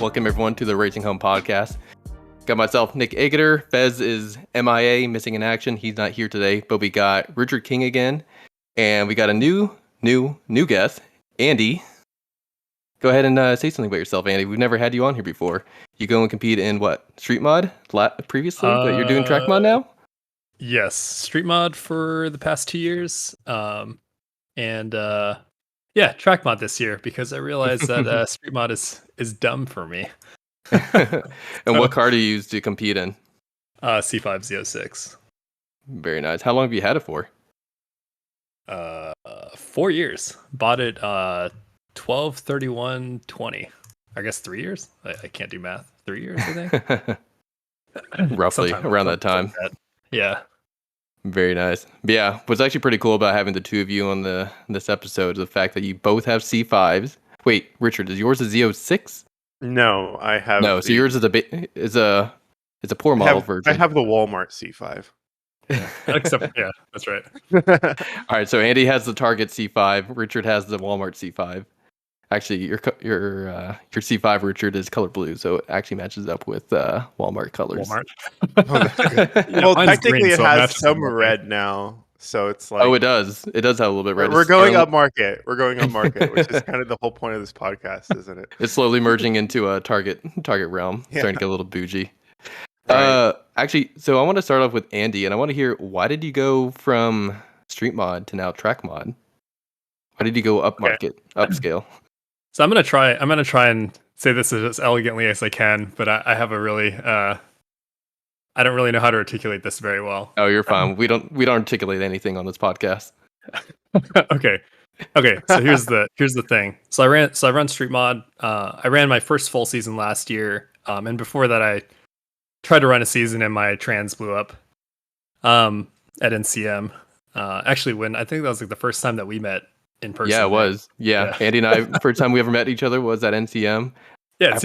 Welcome everyone to the Racing Home Podcast. Got myself, Nick Ageter. Fez is MIA, missing in action. He's not here today, but we got Richard King again, and we got a new guest, Andy. Go ahead and say something about yourself, Andy. We've never had you on here before. You go and compete in what, Street-Mod previously, but you're doing track mod now? Yes, Street-Mod for the past 2 years, yeah, track mod this year because I realized that Street-Mod is dumb for me. And what car do you use to compete in? C5Z06. Very nice. How long have you had it for? 4 years. Bought it 12/31/20. I guess 3 years. I can't do math. 3 years, I think. Roughly around that time. Like that. Yeah. Very nice. But yeah, what's actually pretty cool about having the two of you on this episode is the fact that you both have C5s. Wait, Richard, is yours a Z06? No, I have. No, so yours is a poor model version. I have the Walmart C5. Yeah. Except, yeah, that's right. All right, so Andy has the Target C5. Richard has the Walmart C5. Actually, your C5, Richard, is color blue, so it actually matches up with Walmart colors. Walmart. Well, technically, green, it has some red now, so it's like. Oh, it does. It does have a little bit red. We're going up market. We're going up market, which is kind of the whole point of this podcast, isn't it? It's slowly merging into a Target realm, starting to get a little bougie. Right. Actually, so I want to start off with Andy, and I want to hear, why did you go from Street Mod to now Track Mod? Why did you go up market, upscale? So I'm gonna try and say this as elegantly as I can, but I have a really I don't really know how to articulate this very well. Oh, you're fine. We don't articulate anything on this podcast. Okay. So here's the thing. So I run Street Mod. I ran my first full season last year, and before that I tried to run a season and my trans blew up at NCM. Actually, when I think that was like the first time that we met in person. Yeah, it was. Yeah. Andy and I, first time we ever met each other was at NCM. Yeah, I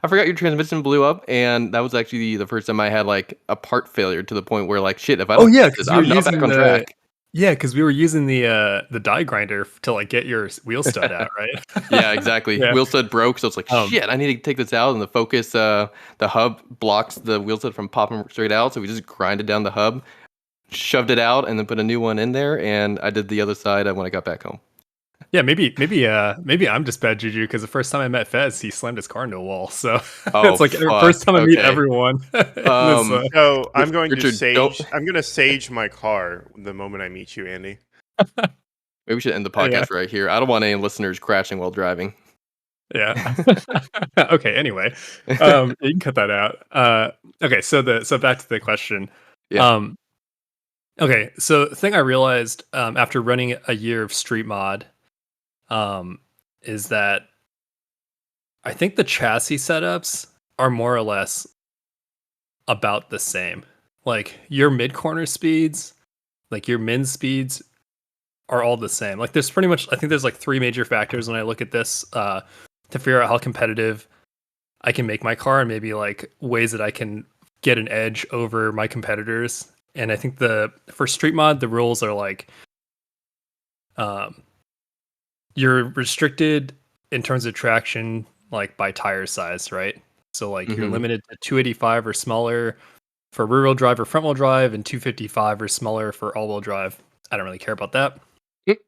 forgot your transmission blew up, and that was actually the first time I had like a part failure to the point where like shit, if I don't fix this, I'm not back on track. Yeah, because we were using the die grinder to like get your wheel stud out, right? Yeah, exactly. Yeah. Wheel stud broke, so it's like shit, I need to take this out, and the focus, the hub blocks the wheel stud from popping straight out, so we just grinded down the hub, shoved it out, and then put a new one in there, and I did the other side when I got back home. Yeah, maybe I'm just bad juju because the first time I met Fez, he slammed his car into a wall. So it's like the first time I meet everyone. So I'm going to sage my car the moment I meet you, Andy. Maybe we should end the podcast right here. I don't want any listeners crashing while driving. Yeah. Okay. Anyway, you can cut that out. Okay. So back to the question. Yeah. Okay. So the thing I realized after running a year of Street Mod. Is that I think the chassis setups are more or less about the same. Like your mid corner speeds, like your min speeds are all the same. Like there's pretty much, I think there's like three major factors when I look at this to figure out how competitive I can make my car and maybe like ways that I can get an edge over my competitors. And I think for Street Mod, the rules are like, you're restricted in terms of traction, like by tire size, right? So like you're limited to 285 or smaller for rear wheel drive or front wheel drive, and 255 or smaller for all wheel drive. I don't really care about that. Hey,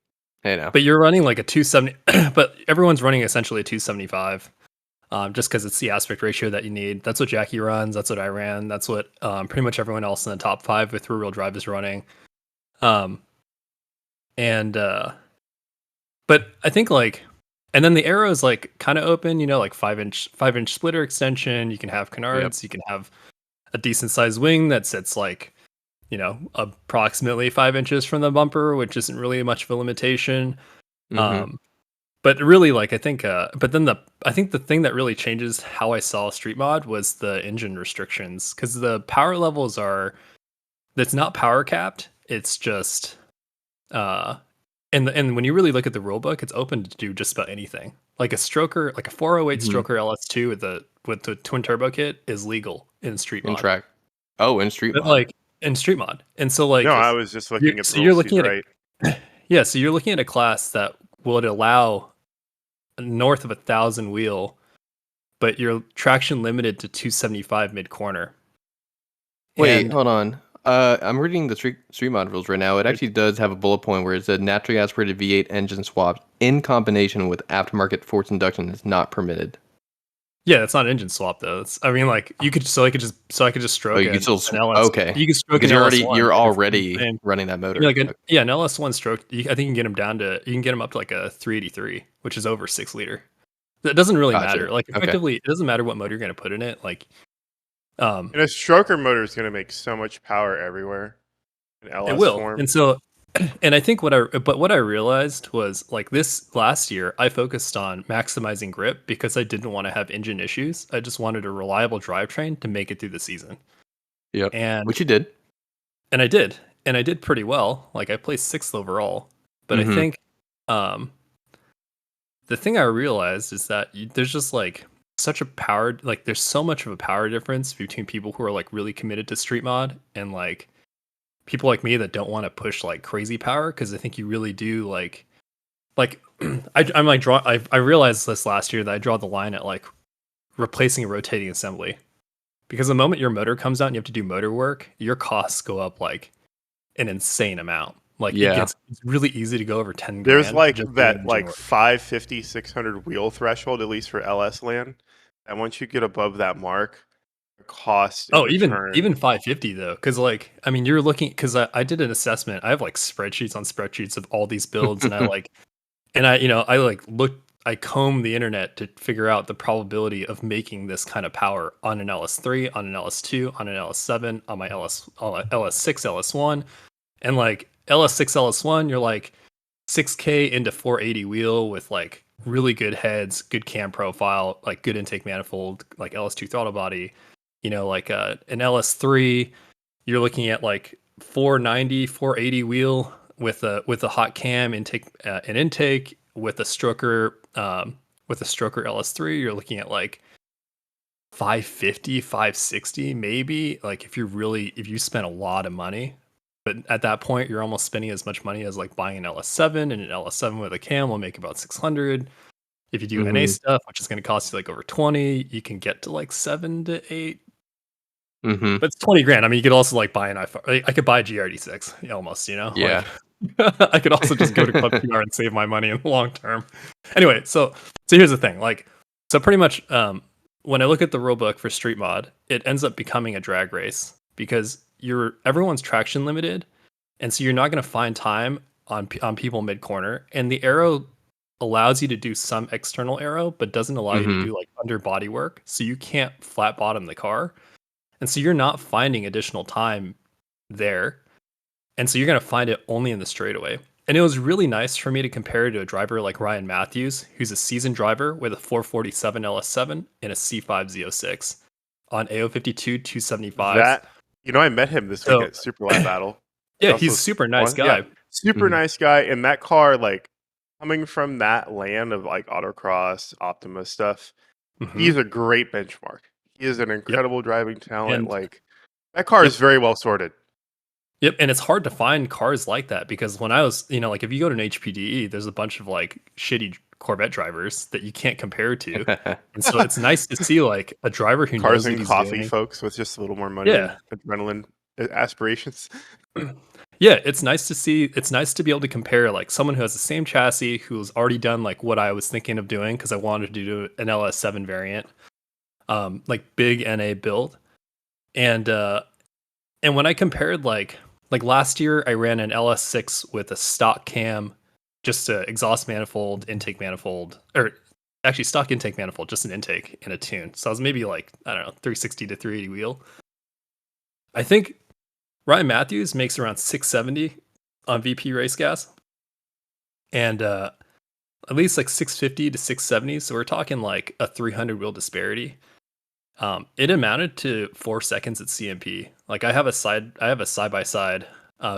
no. But you're running like a 270, but everyone's running essentially a 275, just because it's the aspect ratio that you need. That's what Jackie runs. That's what I ran. That's what pretty much everyone else in the top 5 with rear wheel drive is running. But I think like, and then the arrow is like kind of open, like 5-inch splitter extension. You can have canards. You can have a decent sized wing that sits like, approximately 5 inches from the bumper, which isn't really much of a limitation. But really, like I think, I think the thing that really changes how I saw Street Mod was the engine restrictions, because the power levels it's not power capped. It's just, And when you really look at the rulebook, it's open to do just about anything. Like a stroker, like a 408 stroker LS2 with the twin turbo kit is legal in Street Mod. In track. Oh, in Street Mod. Like in Street Mod. And so like, no, I was just looking at. So you're looking at yeah. So you're looking at a class that would allow north of 1,000 wheel, but you're traction limited to 275 mid corner. Wait, hold on. I'm reading the Street-Mod rules right now. It actually does have a bullet point where it said naturally aspirated V8 engine swaps in combination with aftermarket forced induction is not permitted. Yeah, it's not engine swap though. I mean, like I could just stroke. Oh, you can still an LS. okay. You can stroke because an you're LS1 already running that motor. Like an LS1 stroke. I think you can get them up to like a 383, which is over 6 liter. That doesn't really matter. Like effectively, it doesn't matter what motor you're going to put in it. Like, and a stroker motor is going to make so much power everywhere. In LS it will. form. And so, and I think what I realized was like this last year, I focused on maximizing grip because I didn't want to have engine issues. I just wanted a reliable drivetrain to make it through the season. Yep. And which you did. And I did pretty well. Like I placed 6th overall. But I think the thing I realized is that there's just like such a power, like there's so much of a power difference between people who are like really committed to street mod and like people like me that don't want to push like crazy power, because I think you really do like I'm like I realized this last year that I draw the line at like replacing a rotating assembly, because the moment your motor comes out and you have to do motor work, your costs go up like an insane amount. Like it's really easy to go over 10 grand. There's like that like 550, 600 wheel threshold, at least for LS land. And once you get above that mark, the cost. Even 550 though, because like I mean you're looking, because I did an assessment. I have like spreadsheets on spreadsheets of all these builds, and I comb the internet to figure out the probability of making this kind of power on an LS3, on an LS2, on an LS7, on my LS6, LS1, and like LS6, LS1, you're like 6K into 480 wheel with like really good heads, good cam profile, like good intake manifold, like LS2 throttle body. You know, like an LS3, you're looking at like 490, 480 wheel with a hot cam intake, an intake with a stroker LS3, you're looking at like 550, 560 maybe. Like if you spend a lot of money. But at that point, you're almost spending as much money as like buying an LS7, and an LS7 with a cam will make about 600. If you do NA stuff, which is going to cost you like over 20, you can get to like 7 to 8. But it's 20 grand. I mean, you could also like buy an iPhone. I could buy a GRD6 almost, you know? Yeah. Like, I could also just go to Club PR and save my money in the long term. Anyway, so here's the thing. Like, so pretty much when I look at the rulebook for Street Mod, it ends up becoming a drag race because everyone's traction limited, and so you're not going to find time on people mid corner, and the aero allows you to do some external aero but doesn't allow you to do like under body work, so you can't flat bottom the car, and so you're not finding additional time there, and so you're going to find it only in the straightaway. And it was really nice for me to compare to a driver like Ryan Matthews, who's a seasoned driver with a 447 LS7 and a C5 Z06 on AO52 275. I met him this week at Super Lab Battle. Yeah, he's a super nice guy. Yeah, super nice guy. And that car, like, coming from that land of like autocross, Optima stuff, he's a great benchmark. He is an incredible driving talent. And like, that car is very well sorted. Yep, and it's hard to find cars like that because when I was, like if you go to an HPDE, there's a bunch of like shitty Corvette drivers that you can't compare to, and so it's nice to see like a driver who cars knows and coffee folks with just a little more money, and adrenaline aspirations. Yeah, it's nice to see. It's nice to be able to compare like someone who has the same chassis who's already done like what I was thinking of doing because I wanted to do an LS7 variant, like big NA build, and when I compared like last year I ran an LS6 with a stock cam, just a exhaust manifold, intake manifold, or actually stock intake manifold, just an intake and a tune. So I was maybe like, I don't know, 360 to 380 wheel. I think Ryan Matthews makes around 670 on VP race gas, and at least like 650 to 670. So we're talking like a 300 wheel disparity. It amounted to 4 seconds at CMP. Like I have a side by side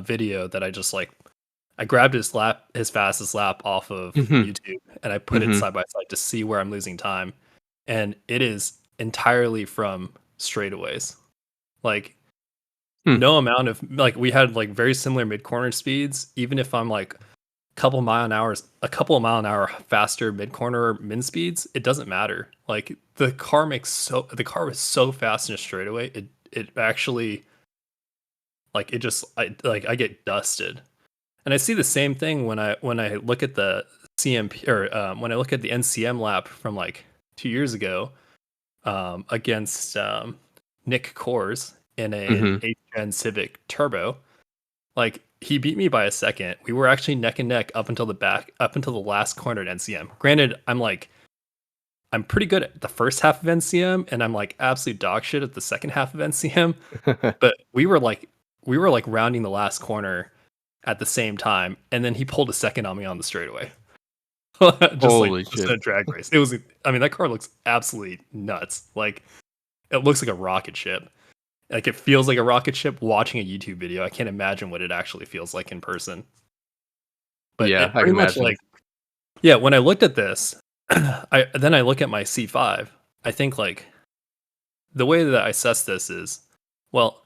video that I grabbed his fastest lap off of YouTube and I put it side by side to see where I'm losing time, and it is entirely from straightaways. Like no amount of like we had like very similar mid corner speeds. Even if I'm like couple of mile an hour faster mid corner min speeds, it doesn't matter. Like the car was so fast in a straightaway, it actually like it just I get dusted. And I see the same thing when I look at the CMP or when I look at the NCM lap from like 2 years ago against Nick Kors in an 8th Gen Civic Turbo. Like he beat me by a second. We were actually neck and neck up until the last corner at NCM. Granted, I'm pretty good at the first half of NCM, and I'm like absolute dog shit at the second half of NCM. But we were like rounding the last corner at the same time, and then he pulled a second on me on the straightaway. Holy just shit. a drag race. It was. I mean, that car looks absolutely nuts. Like it looks like a rocket ship. Like it feels like a rocket ship watching a YouTube video. I can't imagine what it actually feels like in person. But yeah, it pretty much imagine. like, yeah. When I looked at this, I look at my C5. I think like the way that I assess this is, well,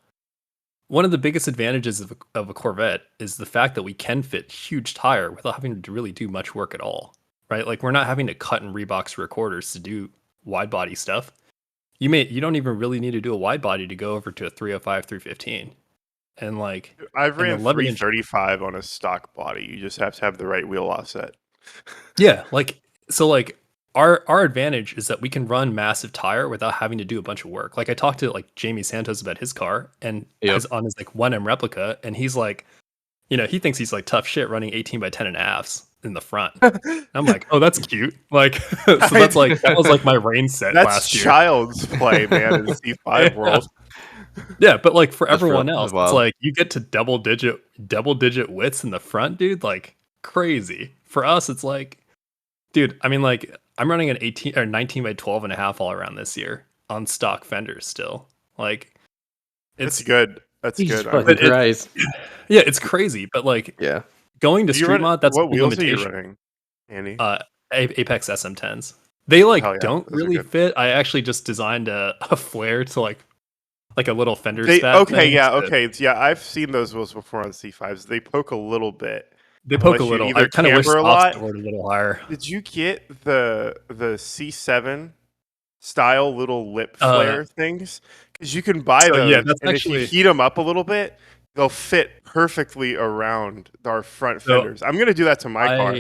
one of the biggest advantages of a Corvette is the fact that we can fit huge tire without having to really do much work at all, right? Like we're not having to cut and rebox recorders to do wide body stuff. You don't even really need to do a wide body to go over to a 305, 315. And like I've ran 11-inch 335 on a stock body. You just have to have the right wheel offset. Yeah, like so like our advantage is that we can run massive tire without having to do a bunch of work. Like I talked to like Jamie Santos about his car and on his like 1M replica, and he's like, you know, he thinks he's like tough shit running 18 by 10 and a halves in the front. I'm like, oh, that's cute. Like, so that's like that was like my rain set last year. That's child's play, man, in the C5 world. Yeah, but like for That's everyone real- else, wild. it's like you get to double digit widths in the front, dude. Like crazy. For us, it's like, dude. I mean, like I'm running an 18 or 19 by 12 and a half all around this year on stock fenders still. Like, It's good. That's Jesus good. fucking Christ. Yeah, it's crazy. But like, Yeah. going to Street Mod, that's what a wheels are you limitation. running, Andy? Apex SM10s. They like Hell yeah, don't those are really good. fit. I actually just designed a flare to like a little fender They, spat. okay, thing yeah, to- okay. Yeah, I've seen those wheels before on C5s. They poke a little bit. They poke a unless you little. either I kind of wish camber a softs lot- were a little higher. Did you get the C7 style little lip flare things? Because you can buy So, those, yeah, that's and if actually- you heat them up a little bit, they'll fit perfectly around our front So, fenders. I'm gonna do that to my car.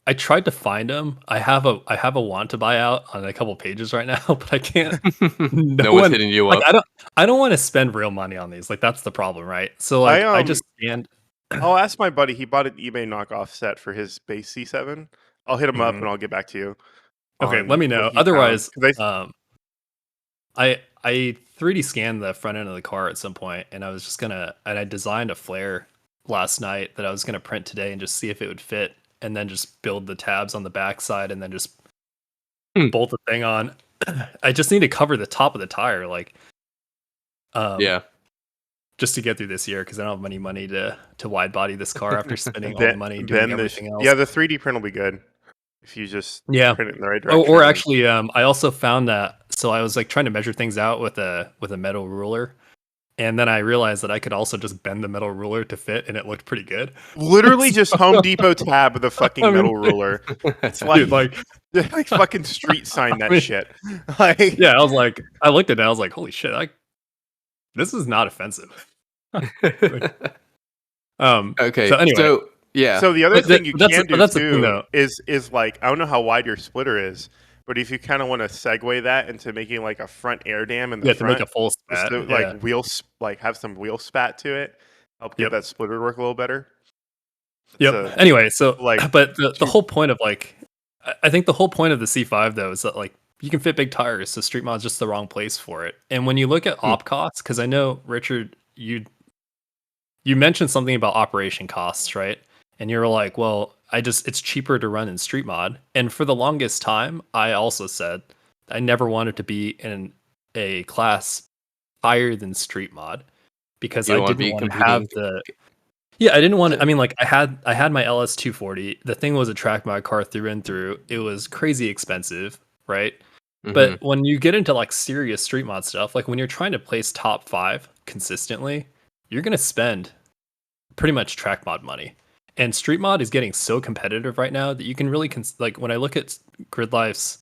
I tried to find them. I have a want to buy out on a couple pages right now, but I can't. No one's hitting you like, up. I don't want to spend real money on these. Like that's the problem, right? So like I just scanned. I'll ask my buddy. He bought an eBay knockoff set for his base C7. I'll hit him up and I'll get back to you. Okay, on let me know. what he Otherwise, found. 'Cause I 3D scanned the front end of the car at some point, and I designed a flare last night that I was gonna print today and just see if it would fit, and then just build the tabs on the back side and then just bolt the thing on. I just need to cover the top of the tire, like, Yeah. just to get through this year because I don't have any money to wide body this car after spending all the money doing everything else. Yeah, the 3D print will be good if you just Yeah. print it in the right direction. Or actually, I also found that. So I was like trying to measure things out with a metal ruler, and then I realized that I could also just bend the metal ruler to fit, and it looked pretty good. Literally just Home Depot tab the fucking metal ruler. It's like, Dude, like, like fucking street sign that shit. Like, yeah, I was like, I looked at it, I was like, holy shit, this is not offensive. Okay. So anyway, yeah. So the other But thing you that's can the do thing, too though. is like, I don't know how wide your splitter is, but if you kind of want to segue that into making like a front air dam in the to front, make a full just spat, to, like have some wheel spat to it, help get that splitter to work a little better. Yep. Anyway, so like, but the whole point of like, I think the whole point of the C5 though is that like you can fit big tires, so Street Mod's just the wrong place for it. And when you look at op costs, because I know Richard, you mentioned something about operation costs, right? And you're like, well, it's cheaper to run in Street Mod. And for the longest time, I also said I never wanted to be in a class higher than Street Mod because I didn't want to have the. Yeah, I didn't want to. I mean, like I had my LS 240. The thing was a track mod car through and through. It was crazy expensive, right? Mm-hmm. But when you get into like serious Street Mod stuff, like when you're trying to place top 5 consistently, you're gonna spend pretty much track mod money. And Street-Mod is getting so competitive right now that you can really like when I look at Gridlife's,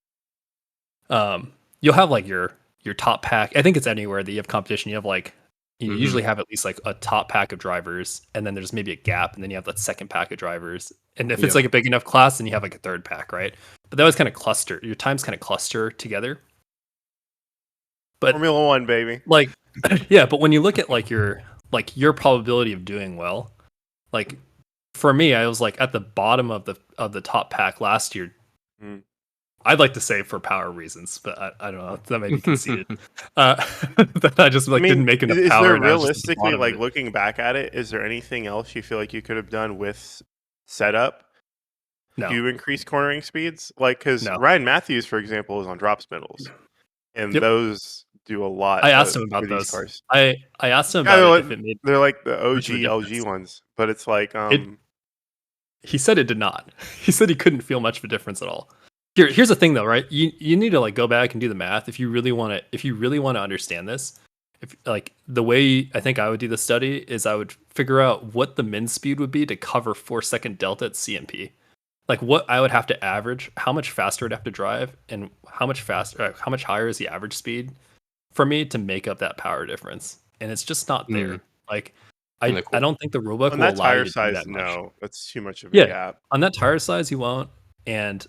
you'll have like your top pack. I think it's anywhere that you have competition. You have like you usually have at least like a top pack of drivers, and then there's maybe a gap, and then you have that second pack of drivers. And if it's like a big enough class, then you have like a third pack, right? But that was kind of cluster. Your times kind of cluster together. But Formula One, baby. Like, yeah, but when you look at like your probability of doing well, like for me, I was like at the bottom of the top pack last year. I'd like to say for power reasons, but I don't know. That may be conceded. That I just didn't make enough power. Is there realistically, like looking back at it, is there anything else you feel like you could have done with setup to increase cornering speeds? Like, because Ryan Matthews, for example, is on drop spindles, and those do a lot. I asked him about those cars. I asked him about if it made. They're like the OG LG ones, but it's like he said it did not. He said he couldn't feel much of a difference at all. Here's the thing though, right? You need to like go back and do the math if you really want to understand this. If like the way I think I would do the study is I would figure out what the min speed would be to cover 4-second delta at CMP. Like what I would have to average, how much faster I'd have to drive, and how much higher is the average speed for me to make up that power difference. And it's just not there. Like I don't think the rulebook will allow you to do that much. No, that's too much of a gap. On that tire size you won't. And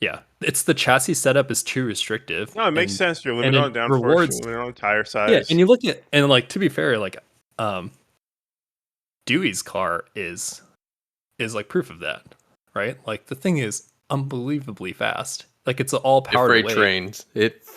yeah, it's the chassis setup is too restrictive. No, it makes sense. You're limited on downforce, you're limited on tire size. Yeah, and you look at, and like to be fair, like Dewey's car is like proof of that, right? Like the thing is unbelievably fast. Like it's all powered freight trains.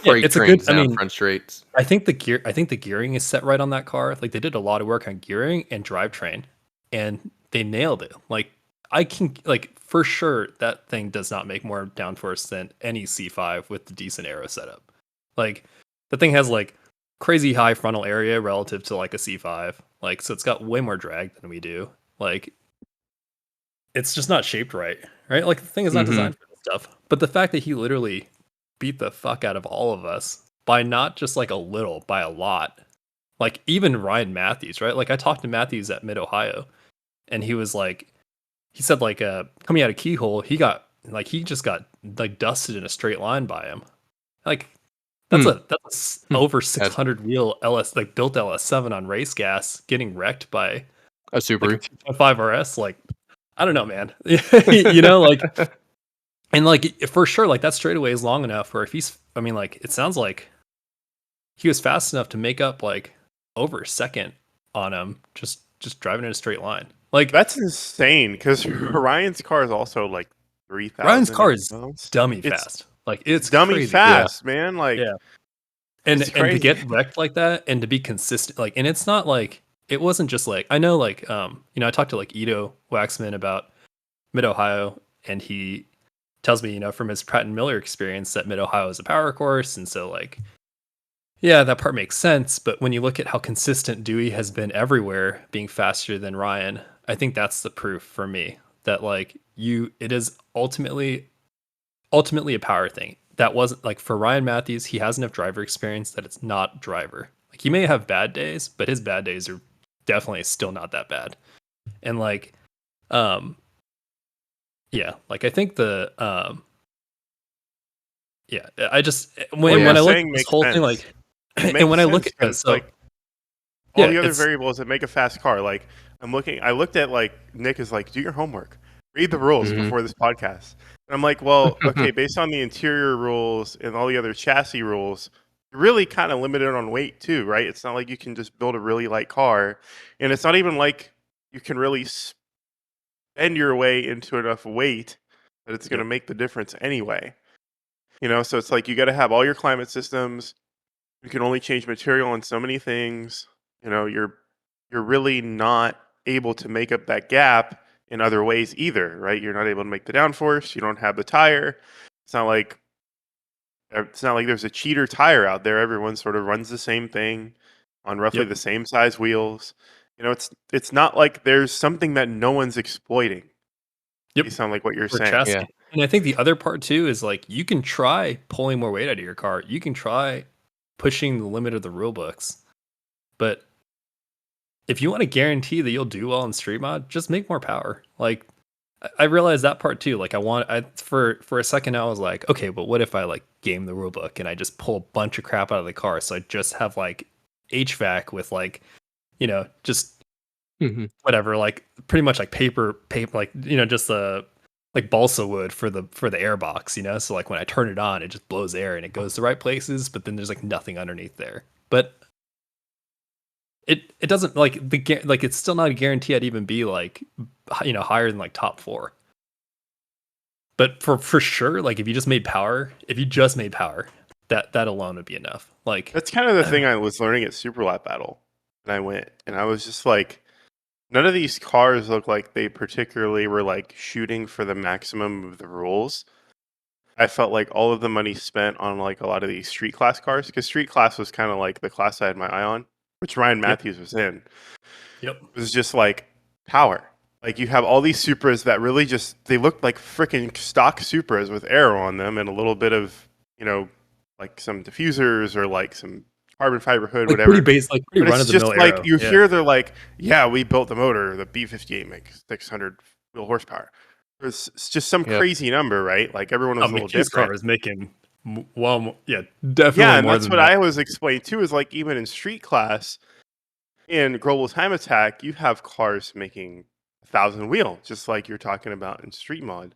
Trains down front straights. I think the gearing is set right on that car. Like they did a lot of work on gearing and drivetrain, and they nailed it. Like I can for sure that thing does not make more downforce than any C5 with the decent aero setup. Like the thing has like crazy high frontal area relative to like a C5. Like so it's got way more drag than we do. Like it's just not shaped right? Like the thing is not designed for this stuff. But the fact that he literally beat the fuck out of all of us by not just like a little, by a lot. Like even Ryan Matthews, right? Like I talked to Matthews at Mid-Ohio, and he was like, he said like coming out of Keyhole, he just got like dusted in a straight line by him. Like that's over 600 wheel LS, like built LS7 on race gas getting wrecked by a Subaru like 2.5 RS. Like I don't know, man. You know, like and like for sure, like that straightaway is long enough where if he's, I mean, like it sounds like he was fast enough to make up like over a second on him just driving in a straight line. Like that's insane because Ryan's car is also like 3,000. Ryan's car is dummy fast. Like it's dummy crazy. fast, man. Like and to get wrecked like that and to be consistent, like, and it's not like it wasn't just like I know like you know I talked to like Ido Waxman about Mid-Ohio, and he tells me, you know, from his Pratt and Miller experience that Mid-Ohio is a power course, and so like yeah, that part makes sense. But when you look at how consistent Dewey has been everywhere, being faster than Ryan, I think that's the proof for me that like it is ultimately a power thing. That wasn't like for Ryan Matthews, he has enough driver experience that it's not driver. Like he may have bad days, but his bad days are definitely still not that bad. And like, yeah, like I think the, yeah, I just, when I look at this whole thing, like, and when I look at so, like all the other variables that make a fast car, like I looked at like Nick is like, do your homework, read the rules before this podcast. And I'm like, well, okay, based on the interior rules and all the other chassis rules, you're really kind of limited on weight too, right? It's not like you can just build a really light car, and it's not even like you can really spend your way into enough weight that it's going to make the difference anyway. You know, so it's like you got to have all your climate systems. You can only change material on so many things. You know, you're really not able to make up that gap in other ways either, right? You're not able to make the downforce. You don't have the tire. It's not like there's a cheater tire out there. Everyone sort of runs the same thing on roughly the same size wheels. You know, it's not like there's something that no one's exploiting. You sound like what you're saying. Yeah. And I think the other part too is like you can try pulling more weight out of your car. You can try pushing the limit of the rule books, but if you want to guarantee that you'll do well in Street Mod, just make more power. Like I realized that part too. Like for a second I was like, okay, but what if I like game the rulebook and I just pull a bunch of crap out of the car, so I just have like HVAC with like, just whatever, like pretty much like paper, like just the like balsa wood for the air box, so like when I turn it on, it just blows air and it goes the right places, but then there's like nothing underneath there. But it doesn't like it's still not a guarantee I'd even be like higher than like top 4. But for sure, like if you just made power, that alone would be enough. Like that's kind of the thing I was learning at Super Lap Battle. And I went and I was just like, none of these cars look like they particularly were like shooting for the maximum of the rules. I felt like all of the money spent on like a lot of these street class cars, because street class was kind of like the class I had my eye on, which Ryan Matthews was in. Yep. It was just like power. Like you have all these Supras that really just, they look like freaking stock Supras with aero on them and a little bit of, like some diffusers or like some carbon fiber hood, like whatever. Pretty base, like pretty run of the mill. Like aero. you hear they're like, yeah, we built the motor. The B58 makes 600 wheel horsepower. It's just some crazy number, right? Like everyone was a little different. Car is making definitely. Yeah, and more that's than what that. I was explaining too. Is like even in street class, in Global Time Attack, you have cars making 1,000 wheel, just like you're talking about in Street Mod.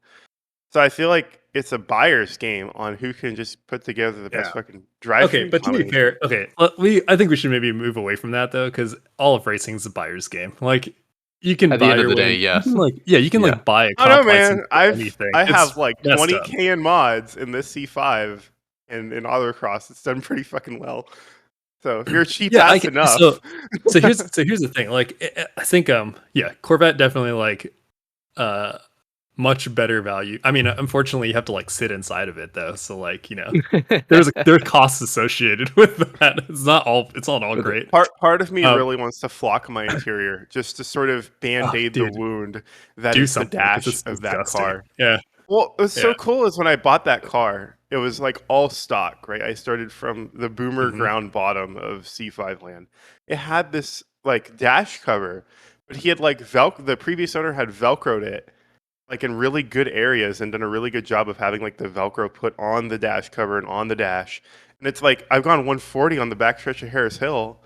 So I feel like it's a buyer's game on who can just put together the best fucking drive. Okay, but to be fair, I think we should maybe move away from that though, because all of racing is a buyer's game. Like you can at the end of the day, yes. You can like buy a I don't know, man. I It's have like messed 20k in mods in this C5 and in Autocross. It's done pretty fucking well. So if you're cheap ass enough. So here's the thing. Like I think Corvette definitely like much better value. I mean, unfortunately, you have to like sit inside of it though. So like there are costs associated with that. It's not all great. Part of me really wants to flock my interior just to sort of band-aid the wound that is the dash of that car. Yeah. Well, what's so cool is when I bought that car, it was like all stock, right? I started from the boomer ground bottom of C5 land. It had this like dash cover, but he had like the previous owner had Velcroed it like in really good areas and done a really good job of having like the Velcro put on the dash cover and on the dash. And it's like I've gone 140 on the backstretch of Harris Hill,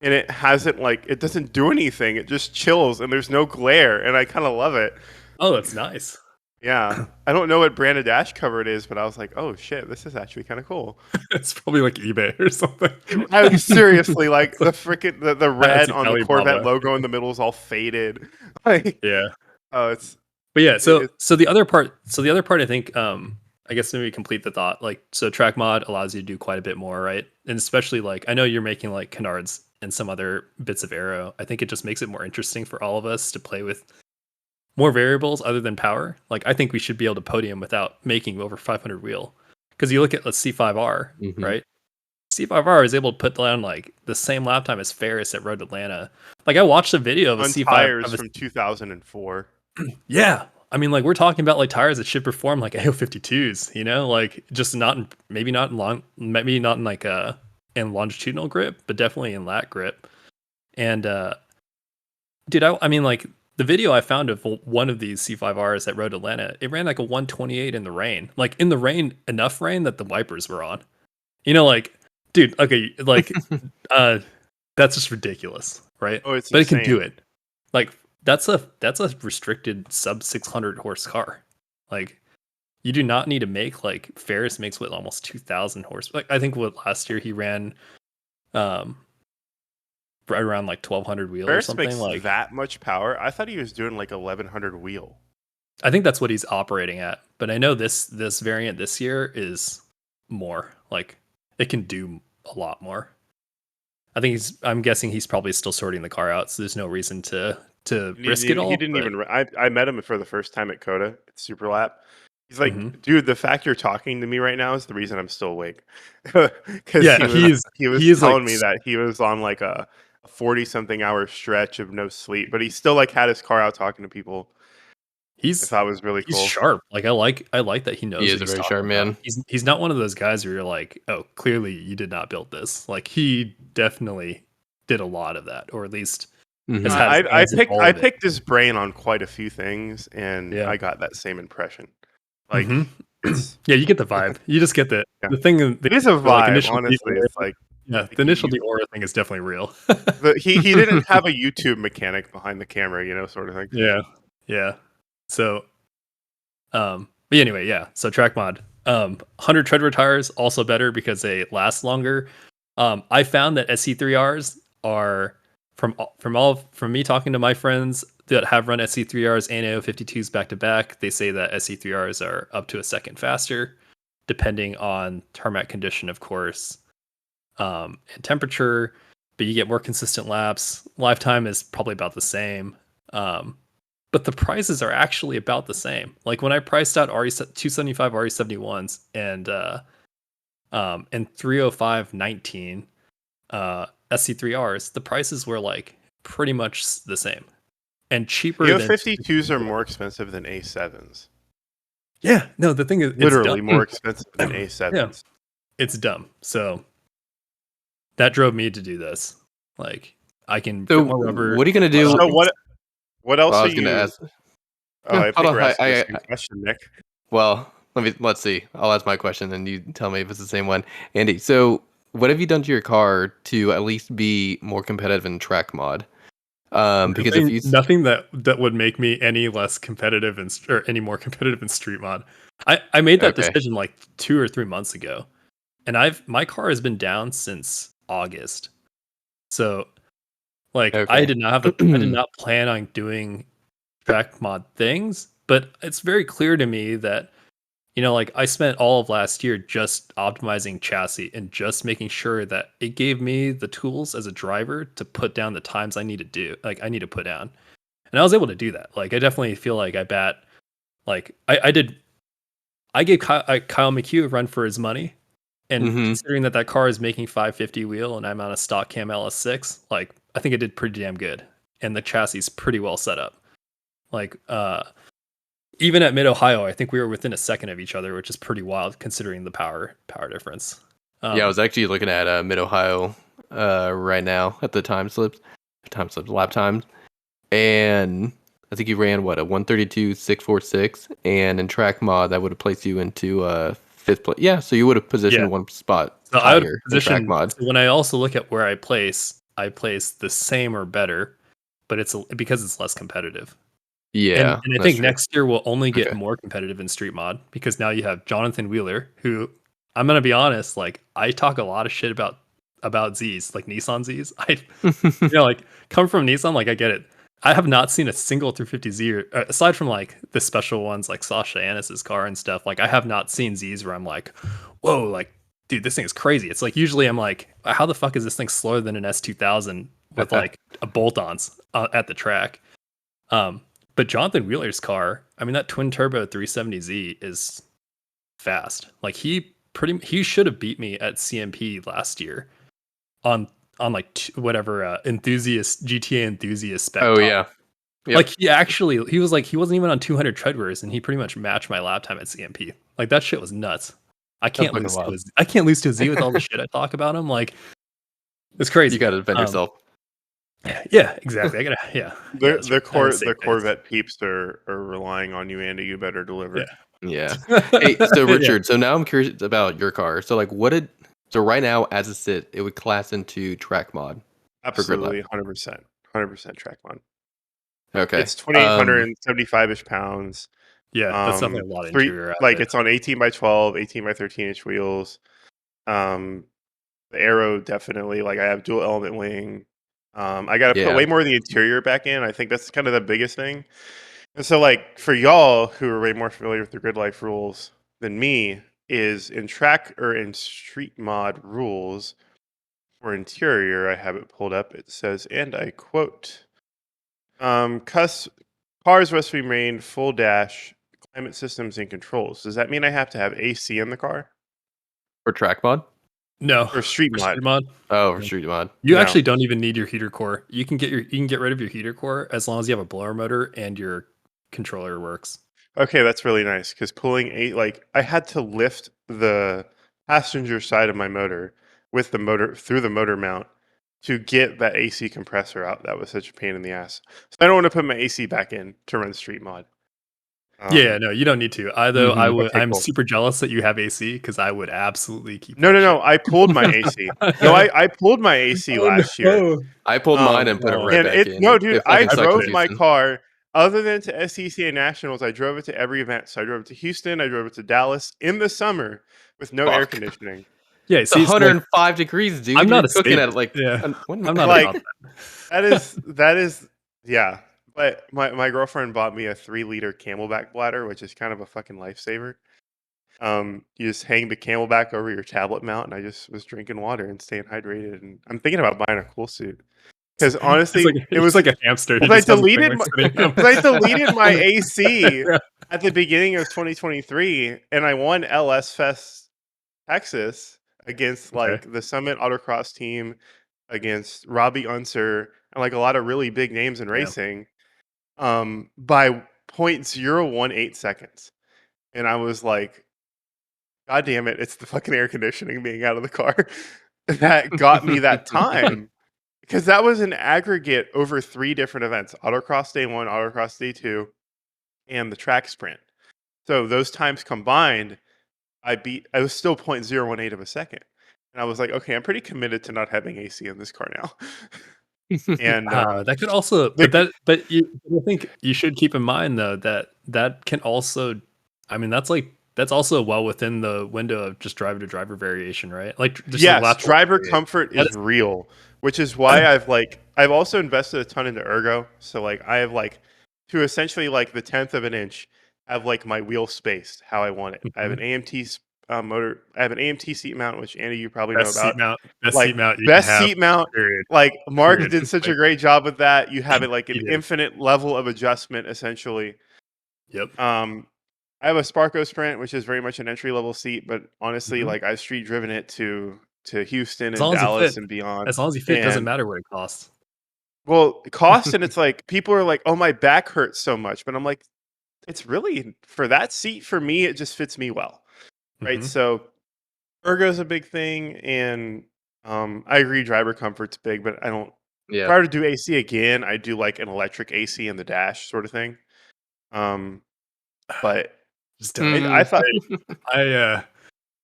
and it hasn't like, it doesn't do anything. It just chills and there's no glare, and I kind of love it. Oh, that's nice. Yeah, I don't know what brand of dash cover it is, but I was like, oh shit, this is actually kind of cool. It's probably like eBay or something. I was seriously like the freaking the red on the Corvette logo in the middle is all faded. Like, yeah. Oh, it's. But yeah, so the other part, I think, I guess maybe complete the thought. Like, so track mod allows you to do quite a bit more, right? And especially like, I know you're making like canards and some other bits of aero. I think it just makes it more interesting for all of us to play with more variables other than power. Like, I think we should be able to podium without making over 500 wheel. Because you look at, let's C5R, right? C5R is able to put down like the same lap time as Ferris at Road Atlanta. Like, I watched a video of a C5 tires from 2004. Yeah, I mean, like we're talking about like tires that should perform like AO52s, like just maybe not in like in longitudinal grip, but definitely in lat grip. And dude, I mean, like the video I found of one of these C5Rs at Road Atlanta, it ran like a 128 in the rain, like in the rain, enough rain that the wipers were on. Like, dude, okay, like that's just ridiculous, right? Oh, it's but insane. It can do it, like. That's a restricted sub 600 horse car. Like, you do not need to make like Ferris makes with almost 2,000 horse. Like, I think last year he ran, right around like 1,200 wheel Ferris or something. Makes like that much power. I thought he was doing like 1,100 wheel. I think that's what he's operating at. But I know this variant this year is more. Like, it can do a lot more. I think I'm guessing he's probably still sorting the car out, so there's no reason to risk it all. He didn't even. I met him for the first time at Coda at Super Lap. He's like, dude, the fact you're talking to me right now is the reason I'm still awake. Because he was telling me that he was on like a 40-something hour stretch of no sleep, but he still like had his car out talking to people. I thought it was really cool. He's sharp. Like I like that he knows. He is a very sharp man. He's not one of those guys where you're like, oh, clearly you did not build this. Like he definitely did a lot of that, or at least Mhm. I picked his brain on quite a few things, and Yeah. I got that same impression. Like it's Yeah, you get the vibe. You just get the Yeah. the thing. it is a like, vibe, initial honestly. Dior, It's like yeah, like the initial you Dior thing is definitely real. he didn't have a YouTube mechanic behind the camera, sort of thing. Yeah, yeah. So, but anyway, yeah. So track mod, 100 treadwear tires also better because they last longer. I found that SC3Rs are from me talking to my friends that have run SC3Rs and AO52s back to back. They say that SC3Rs are up to a second faster, depending on tarmac condition, of course, and temperature. But you get more consistent laps. Lifetime is probably about the same. But the prices are actually about the same. Like when I priced out RE275 RE71s and 30519 SC3Rs, the prices were like pretty much the same and cheaper than AO52s are more expensive than A7s. Yeah, no, the thing is, Literally it's more expensive than dumb. A7s. Yeah, it's dumb. So that drove me to do this. Like I can So fit more rubber. what are you gonna do? So what else Well, I are was gonna you? ask. Oh, I Hold think on, we're asking the same question, Nick. Well, let's see. I'll ask my question, and you tell me if it's the same one, Andy. So, what have you done to your car to at least be more competitive in track mod? Because if you Nothing that would make me any less competitive or any more competitive in street mod. I made that Okay. decision like 2 or 3 months ago, and my car has been down since August. So like I Okay. did not plan on doing track mod things, but it's very clear to me that like I spent all of last year just optimizing chassis and just making sure that it gave me the tools as a driver to put down the times I need to put down. And I was able to do that. Like I definitely feel like I gave Kyle McHugh a run for his money. And Mhm. considering that car is making 550 wheel and I'm on a stock cam LS6, like I think it did pretty damn good. And the chassis is pretty well set up. Like even at Mid Ohio, I think we were within a second of each other, which is pretty wild considering the power difference. Yeah, I was actually looking at Mid Ohio right now at the lap times, and I think you ran a 132.646, and in track mod that would have placed you into fifth place. Yeah, so you would have positioned one spot higher in track mod. So when I also look at where I place the same or better, but it's because it's less competitive. Yeah, and I think next year we'll only get more competitive in street mod because now you have Jonathan Wheeler, who I'm gonna be honest, like I talk a lot of shit about Z's, like Nissan Z's. Like come from Nissan, like I get it. I have not seen a single 350Z aside from like the special ones like Sasha Annis's car and stuff. Like I have not seen Z's where I'm like, whoa, like dude, this thing is crazy. It's like usually I'm like, how the fuck is this thing slower than an S2000 with like a bolt-ons at the track? But Jonathan Wheeler's car, I mean, that twin turbo 370Z is fast. Like he should have beat me at CMP last year on like whatever enthusiast GTA enthusiast spec. Oh yeah. Yep. Like he was like he wasn't even on 200 treadwears and he pretty much matched my lap time at CMP. Like that shit was nuts. I can't lose to a Z with all the shit I talk about him. Like it's crazy. You got to defend yourself. Yeah, exactly. I gotta. Yeah, the Corvette peeps are relying on you, Andy. You better deliver. Yeah. Hey, so Richard, so now I'm curious about your car. So like, so right now as it would class into track mod. Absolutely, 100%, 100% track mod. Okay. It's 2,875-ish pounds. Yeah, that's definitely a lot of interior. It's on 18 by 12, 18 by 13-inch wheels. The aero definitely. Like I have dual element wing. I got to put way more of the interior back in. I think that's kind of the biggest thing. And so, like, for y'all who are way more familiar with the grid life rules than me, is in track or in street mod rules for interior, I have it pulled up. It says, and I quote, cars must remain full dash, climate systems and controls. Does that mean I have to have AC in the car? For track mod? No, for street mod. Oh, for street mod. You actually don't even need your heater core. You can get rid of your heater core as long as you have a blower motor and your controller works. Okay, that's really nice because pulling I had to lift the passenger side of my motor with the motor through the motor mount to get that AC compressor out. That was such a pain in the ass. So I don't want to put my AC back in to run Street-Mod. Yeah, no, you don't need to. Although Okay, I'm cool. super jealous that you have AC because I would absolutely keep. No. I pulled my AC. No, I pulled my AC last year. I pulled mine and put it right And back in. no, dude, It I fucking sucks in drove my Houston. car. Other than to SCCA Nationals, I drove it to every event. So I drove it to Houston. I drove it to Dallas in the summer with no air conditioning. Yeah, It's 105 degrees, dude. I'm not You're cooking at like. I'm not Like, about that. that is, yeah. But my girlfriend bought me a 3-liter Camelback bladder, which is kind of a fucking lifesaver. You just hang the Camelback over your tablet mount, and I just was drinking water and staying hydrated. And I'm thinking about buying a cool suit because honestly, it was like a hamster. I deleted my AC Yeah. at the beginning of 2023, and I won LS Fest Texas against like the Summit Autocross team, against Robbie Unser, and like a lot of really big names in racing, by 0.018 seconds. And I was like, God damn it, it's the fucking air conditioning being out of the car that got me that time. Because that was an aggregate over 3 different events: Autocross Day 1, Autocross Day 2, and the track sprint. So those times combined, I was still 0.018 of a second. And I was like, okay, I'm pretty committed to not having AC in this car now. And that could also, I think you should keep in mind though that can also, I mean, that's also well within the window of just driver to driver variation, right? Like, yes, driver comfort is real, which is why I've also invested a ton into ergo. So like I have like to essentially like the 10th of an inch have like my wheel spaced how I want it. I have an AMT motor. I have an AMT seat mount, which Andy, you probably know about. Best seat mount. Period. Like Mark did such a great job with that. You have it like an infinite level of adjustment, essentially. Yep. I have a Sparco Sprint, which is very much an entry level seat, but honestly, like I've street driven it to Houston and Dallas and beyond. As long as you fit, it doesn't matter what it costs. Well, it costs, and it's like people are like, "Oh, my back hurts so much," but I'm like, it's really for that seat. For me, it just fits me well, right? So, ergo's a big thing, and I agree, driver comfort's big, but I don't. Yeah. If I were to do AC again, I do like an electric AC in the dash sort of thing. But I thought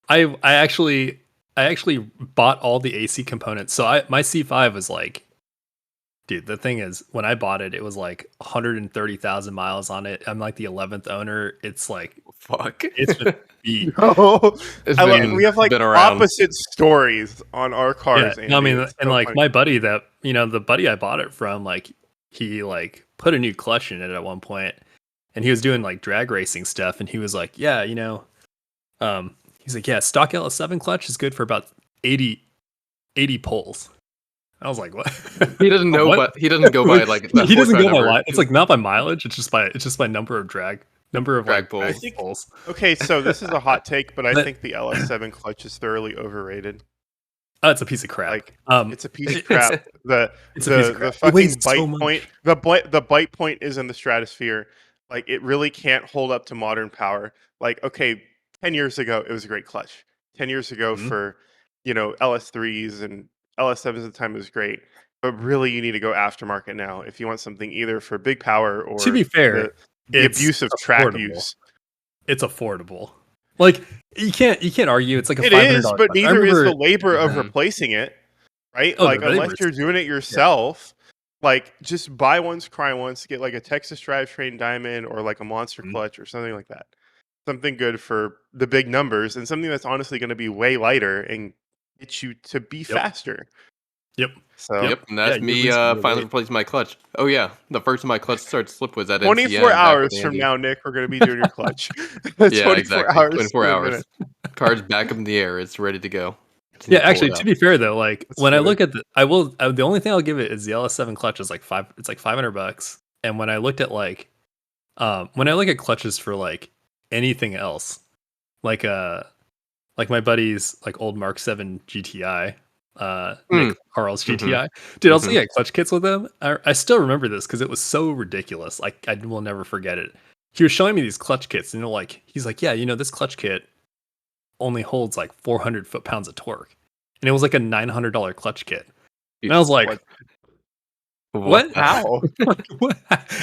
I actually bought all the AC components. So my C5 was like, dude, the thing is, when I bought it, it was like 130,000 miles on it. I'm like the 11th owner. It's like, fuck. It's been beat. We have like opposite stories on our cars. Yeah, I mean, and like my buddy that, the buddy I bought it from, like he like put a new clutch in it at one point, and he was doing like drag racing stuff, and he was like, yeah, he's like, yeah, stock LS7 clutch is good for about 80 pulls. I was like, what? He doesn't know, but he doesn't go by like he doesn't go by it's like not by mileage. It's just by number of drag pulls. Okay, so this is a hot take, but I think the LS7 clutch is thoroughly overrated. Oh, it's a piece of crap. Like, it's a piece of crap. The fucking bite point. The bite point is in the stratosphere. Like, it really can't hold up to modern power. Like, okay, 10 years ago it was a great clutch. 10 years ago for LS3s and LS7s at the time was great, but really you need to go aftermarket now if you want something either for big power or, to be fair, the abuse of track use. It's affordable. Like you can't argue. It's like it is, but neither is the labor of replacing it, right? Like unless you're doing it yourself, like just buy once, cry once, get like a Texas drivetrain diamond or like a monster clutch or something like that. Something good for the big numbers and something that's honestly going to be way lighter and get you to be faster. Yep. So and that's me finally replacing my clutch. Oh yeah, the first time my clutch started to slip was at 24 hours from now, Nick. We're going to be doing your clutch. 24 hours. 24 hours. Car's back up in the air. It's ready to go. Yeah, actually, to be fair though, like when I look at the only thing I'll give it is the LS7 clutch is like $500. And when I looked at like, when I look at clutches for like anything else, like my buddy's like old Mark 7 GTI, Nick Carl's GTI. Dude, I was looking at clutch kits with him. I still remember this because it was so ridiculous. Like I will never forget it. He was showing me these clutch kits, and he's like, yeah, this clutch kit only holds like 400 foot-pounds of torque, and it was like a $900 clutch kit. And I was like, what? How? What?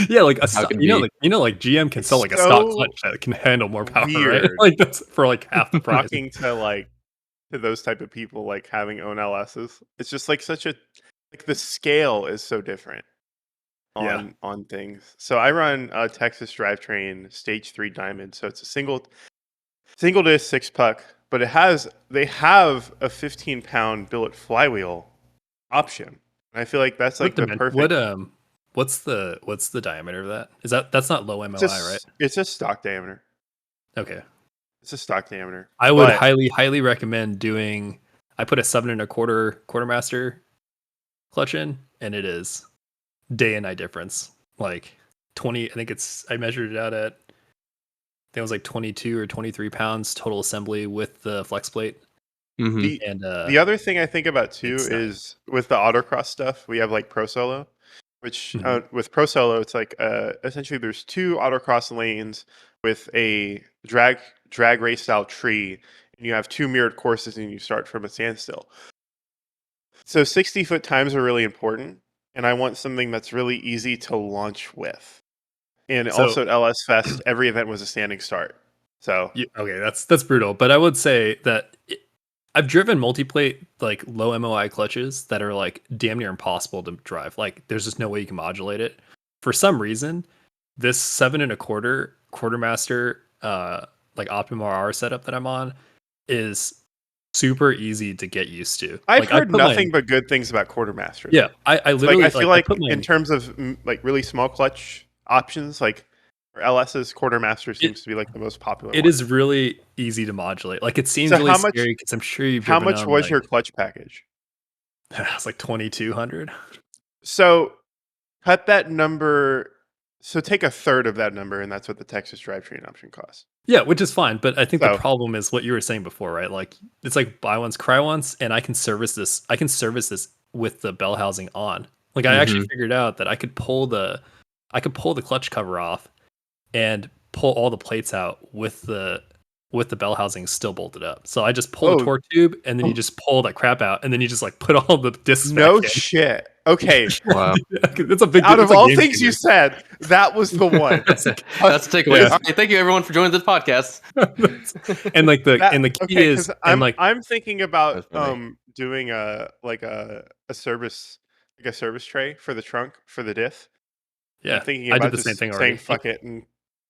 Yeah, like How can like GM can It's sell like a stock so clutch that can handle more power, right? weird. Like that's for like half the price. Talking to those type of people, like having own LSs. It's just like such a like the scale is so different Yeah. on things. So I run a Texas drivetrain stage 3 diamond. So it's a single disc 6 puck, but they have a 15-pound billet flywheel option. And I feel like that's like the perfect. What's the diameter of that? That's not low MOI, right? It's a stock diameter. Okay. It's a stock diameter. I would highly recommend doing. I put a 7.25 quartermaster clutch in, and it is day and night difference. Like 20. I think I measured it out at. I think it was like 22 or 23 pounds total assembly with the flex plate. Mm-hmm. The other thing I think about too is with the autocross stuff, we have like Pro Solo, which with Pro Solo, it's like essentially there's 2 autocross lanes with a drag race style tree, and you have 2 mirrored courses, and you start from a standstill. So 60-foot times are really important, and I want something that's really easy to launch with. And also at LS Fest, every event was a standing start. So okay, that's brutal. But I would say that I've driven multi-plate like low MOI clutches that are like damn near impossible to drive. Like there's just no way you can modulate it. For some reason, this 7.25 quartermaster like Optima R setup that I'm on is super easy to get used to. I've heard nothing but good things about quartermaster. Yeah, I literally I feel like in terms of like really small clutch options, like for LS's quartermaster seems to be like the most popular. It is really easy to modulate. Like it seems really scary because I'm sure you've. How much was your clutch package? It's like 2,200. So cut that number. So take a third of that number, and that's what the Texas drivetrain option costs. Yeah, which is fine, but I think the problem is what you were saying before, right? Like it's like buy once, cry once, and I can service this with the bell housing on. Like I actually figured out that I could pull the clutch cover off and pull all the plates out with the bell housing still bolted up. So I just pull the torque tube, and then you just pull that crap out, and then you just like put all the discs back in. Shit. Okay. Wow. It's a big. Out of all things you said, that was the one. That's the takeaway. Yeah. All right, thank you everyone for joining this podcast. And like the key is, I'm thinking about doing a service tray for the trunk for the diff. Yeah, I did the same thing already. Saying fuck it and.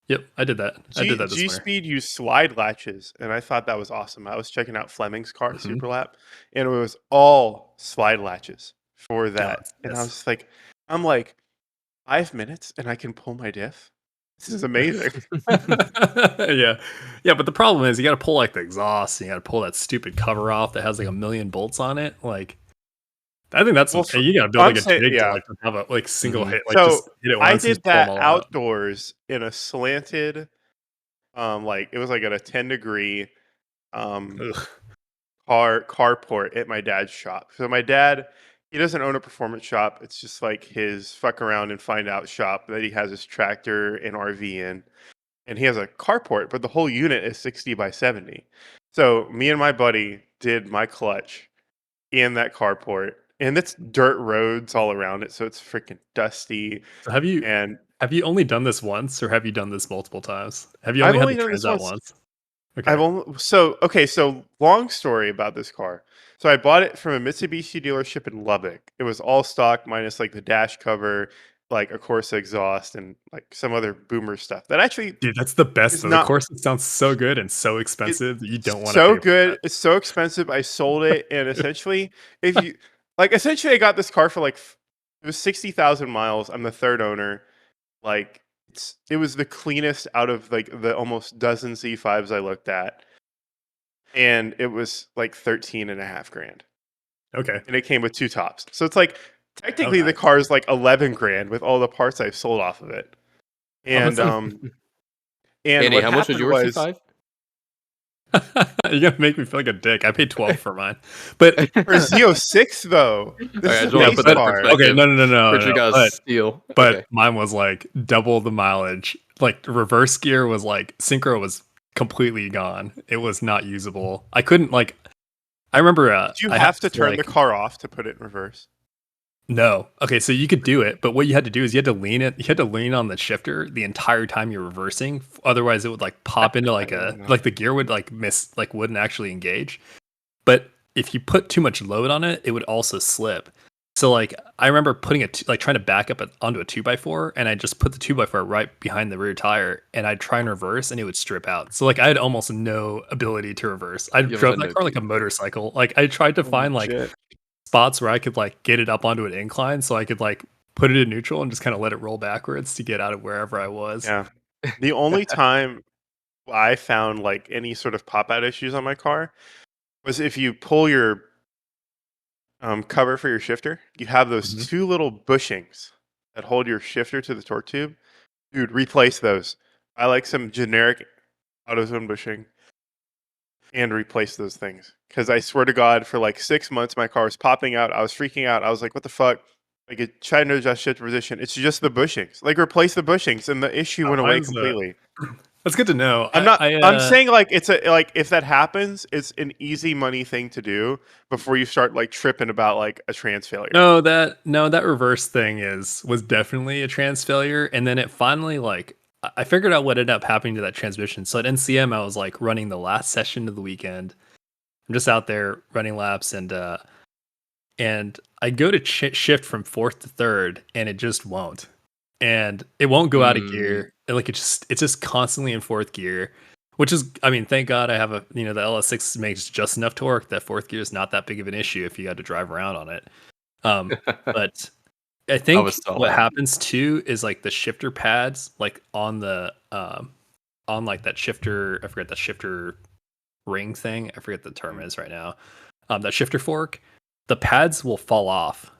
Yep, I did that. I did that this G-Speed used slide latches, and I thought that was awesome. I was checking out Fleming's car at Superlap, and it was all slide latches for that. And I was like, 5 minutes, and I can pull my diff? This is amazing. Yeah. But the problem is you got to pull like the exhaust, and you got to pull that stupid cover off that has like 1,000,000 bolts on it. Like, I think that's you got to build like a jig to like have a like single hit. Like, just hit it once. I did that outdoors in a slanted, it was like at a 10-degree carport at my dad's shop. So my dad, he doesn't own a performance shop. It's just like his fuck around and find out shop that he has his tractor and RV in, and he has a carport, but the whole unit is 60 by 70. So me and my buddy did my clutch in that carport. And it's dirt roads all around it, so it's freaking dusty. So have you only done this once, or have you done this multiple times? Have you only done this once? Okay. So long story about this car. So I bought it from a Mitsubishi dealership in Lubbock. It was all stock minus like the dash cover, like a Corsa exhaust, and like some other boomer stuff. That actually, dude, that's the best. The Corsa sounds so good and so expensive that you don't want to. So good, it's so expensive. I sold it, and essentially, essentially, I got this car for it was 60,000 miles. I'm the third owner. Like, it was the cleanest out of like the almost dozen C5s I looked at, and it was like 13.5 grand. Okay, and it came with 2 tops. So it's like technically the car is like 11 grand with all the parts I've sold off of it. And Andy, how much was your C5? You're gonna make me feel like a dick. I paid 12 for mine, but for Z06 though. Okay, no. Richard got a steal, but mine was like double the mileage. Like reverse gear was like synchro was completely gone. It was not usable. I couldn't I remember. Did you have to turn the car off to put it in reverse? No. Okay, so you could do it, but what you had to do is you had to lean on the shifter the entire time you're reversing. Otherwise it would like pop into like the gear would like wouldn't actually engage. But if you put too much load on it, it would also slip. So like I remember putting trying to back up onto a 2x4, and I just put the 2x4 right behind the rear tire, and I'd try and reverse, and it would strip out. So like I had almost no ability to reverse. I drove that car like a motorcycle. Like I tried to find like spots where I could like get it up onto an incline, so I could like put it in neutral and just kind of let it roll backwards to get out of wherever I was. Yeah. The only time I found like any sort of pop out issues on my car was if you pull your cover for your shifter, you have those two little bushings that hold your shifter to the torque tube. Dude, replace those. I like some generic AutoZone bushing and replace those things. Because I swear to God, for like 6 months, my car was popping out. I was freaking out. I was like, what the fuck? Like, it tried to adjust shifter position. It's just the bushings. Like, replace the bushings, and the issue went away completely. That's good to know. I'm saying like if that happens, it's an easy money thing to do before you start like tripping about like a trans failure. No, that reverse thing was definitely a trans failure, and then it finally like I figured out what ended up happening to that transmission. So at NCM, I was like running the last session of the weekend. I'm just out there running laps, and I go to shift from fourth to third, and it just won't. And it won't go out of gear. It's just constantly in fourth gear, which is, I mean, thank God I have the LS6 makes just enough torque that fourth gear is not that big of an issue if you had to drive around on it. But I think what happens too is like the shifter pads, like on the on like that shifter, I forget the shifter ring thing. I forget the term is right now. That shifter fork, the pads will fall off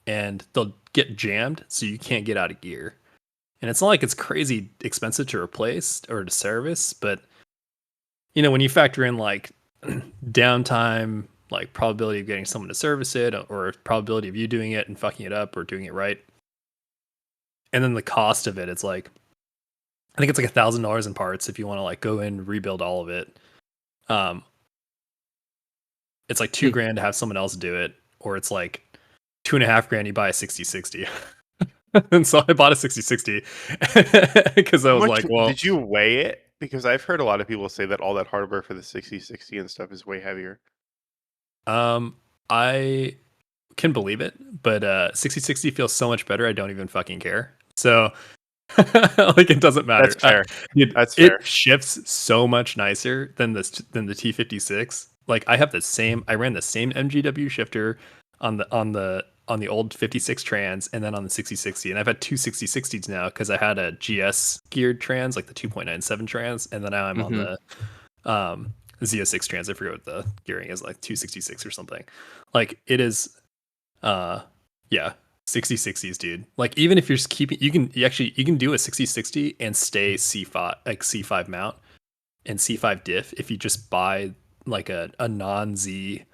and they'll get jammed, so you can't get out of gear. And it's not like it's crazy expensive to replace or to service, but when you factor in like downtime, like probability of getting someone to service it, or probability of you doing it and fucking it up or doing it right, and then the cost of it, it's like I think it's like $1,000 in parts if you want to like go in and rebuild all of it. It's like $2,000 to have someone else do it, or it's like $2,500 you buy a 6060. And so I bought a 6060 because I was like, well, did you weigh it? Because I've heard a lot of people say that all that hardware for the 6060 and stuff is way heavier. I can believe it, but 6060 feels so much better. I don't even fucking care. So like it doesn't matter. That's fair. That's fair. It shifts so much nicer than the T56. Like I ran the same MGW shifter on the old 56 trans and then on the 6060, and I've had two 6060s now because I had a GS geared trans, like the 2.97 trans, and then now I'm on the Z06 trans. I forget what the gearing is, like 266 or something. Like it is 6060s, dude. Like even if you're just keeping, you can do a 6060 and stay C5, like C5 mount and C5 diff if you just buy like a non-Z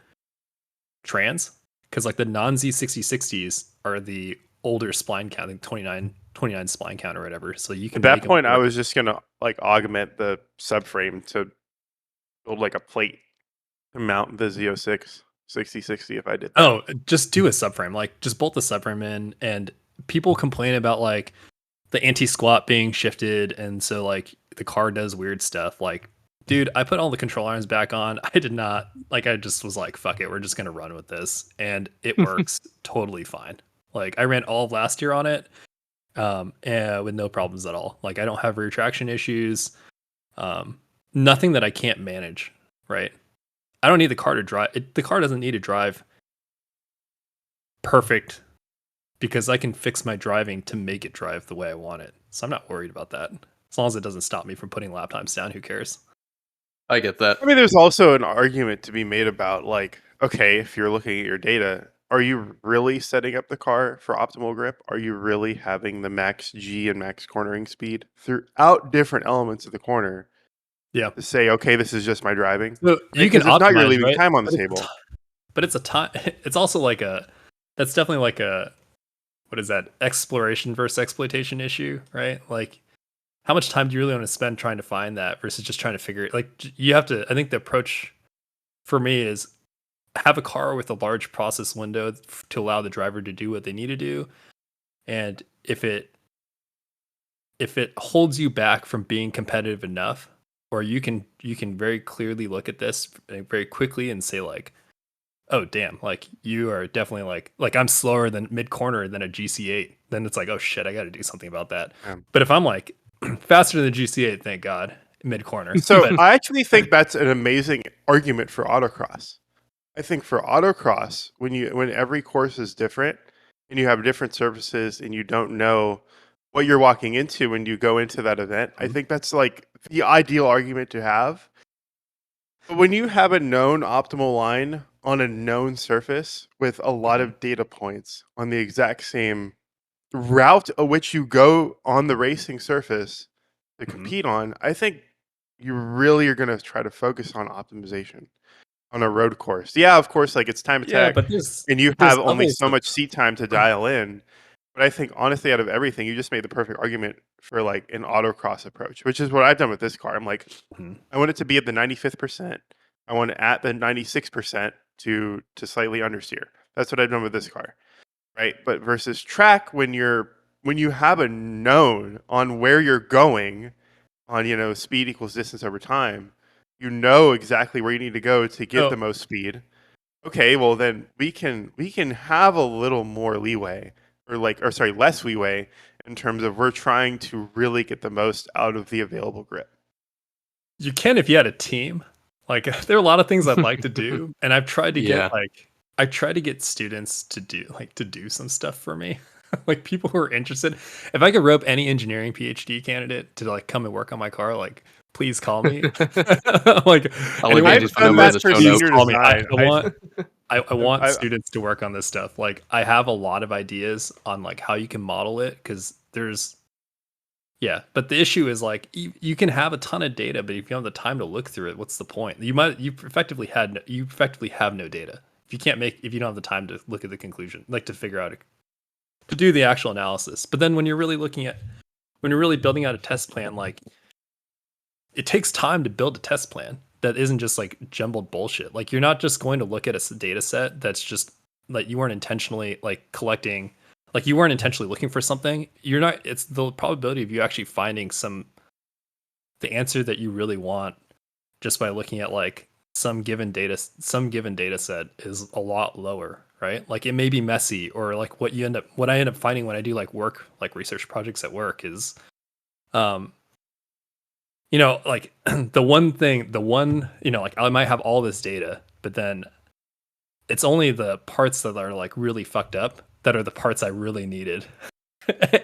trans, because like the non-Z 6060s are the older spline count, like 29 spline count or whatever. So you can. At that point, I was just gonna like augment the subframe to build like a plate to mount the Z06 6060 if I did that. Oh, just do a subframe. Like just bolt the subframe in, and people complain about like the anti-squat being shifted, and so like the car does weird stuff. Like, dude, I put all the control arms back on. I did not, like, I just was like, fuck it, we're just gonna run with this, and it works totally fine. Like I ran all of last year on it, and with no problems at all. Like I don't have rear traction issues, nothing that I can't manage. Right? I don't need the car to drive. The car doesn't need to drive perfect because I can fix my driving to make it drive the way I want it. So I'm not worried about that. As long as it doesn't stop me from putting lap times down, who cares? I get that. I mean, there's also an argument to be made about like, okay, if you're looking at your data, are you really setting up the car for optimal grip? Are you really having the max G and max cornering speed throughout different elements of the corner? Yeah. To say, okay, this is just my driving. So you can optimize, if not, you're leaving right? time on the table. But it's a time. It's also like that's definitely like what is that? Exploration versus exploitation issue, right? Like, how much time do you really want to spend trying to find that versus just trying to figure it? Like, you have to. I think the approach for me is have a car with a large process window to allow the driver to do what they need to do. And if it holds you back from being competitive enough, or you can very clearly look at this very quickly and say like, oh damn, like you are definitely like I'm slower than mid corner than a GC8, then it's like, oh shit, I got to do something about that. But if I'm like faster than the GC8, thank God, mid corner. So I actually think that's an amazing argument for autocross. I think for autocross, when every course is different and you have different surfaces and you don't know what you're walking into when you go into that event, I think that's like the ideal argument to have. But when you have a known optimal line on a known surface with a lot of data points on the exact same route of which you go on the racing surface to compete on, I think you really are going to try to focus on optimization on a road course. Yeah, of course, like it's time attack, but and you have only so much seat time to dial in. But I think honestly, out of everything, you just made the perfect argument for like an autocross approach, which is what I've done with this car. I'm like, I want it to be at the 95th percent. I want it at the 96% to slightly understeer. That's what I've done with this car, right? But versus track, when you have a known on where you're going, on speed equals distance over time, you know exactly where you need to go to get the most speed. Okay, well then we can have a little more leeway, or less leeway in terms of we're trying to really get the most out of the available grip. You can if you had a team. Like there are a lot of things I'd like to do, and I've tried to get students to do some stuff for me. Like people who are interested. If I could rope any engineering PhD candidate to like come and work on my car, like please call me. Like I've done that for senior design. I want students to work on this stuff. Like I have a lot of ideas on like how you can model it, because but the issue is like you can have a ton of data, but if you don't have the time to look through it, what's the point? You effectively have no data if you don't have the time to look at the conclusion, like to figure out to do the actual analysis. But then when you're really building out a test plan, like it takes time to build a test plan that isn't just like jumbled bullshit. Like you're not just going to look at a data set that's just like you weren't intentionally like collecting. Like you weren't intentionally looking for something. It's the probability of you actually finding the answer that you really want just by looking at like some given data set is a lot lower, right? Like it may be messy, or like what I end up finding when I do like work, like research projects at work is, like like I might have all this data, but then it's only the parts that are like really fucked up that are the parts I really needed.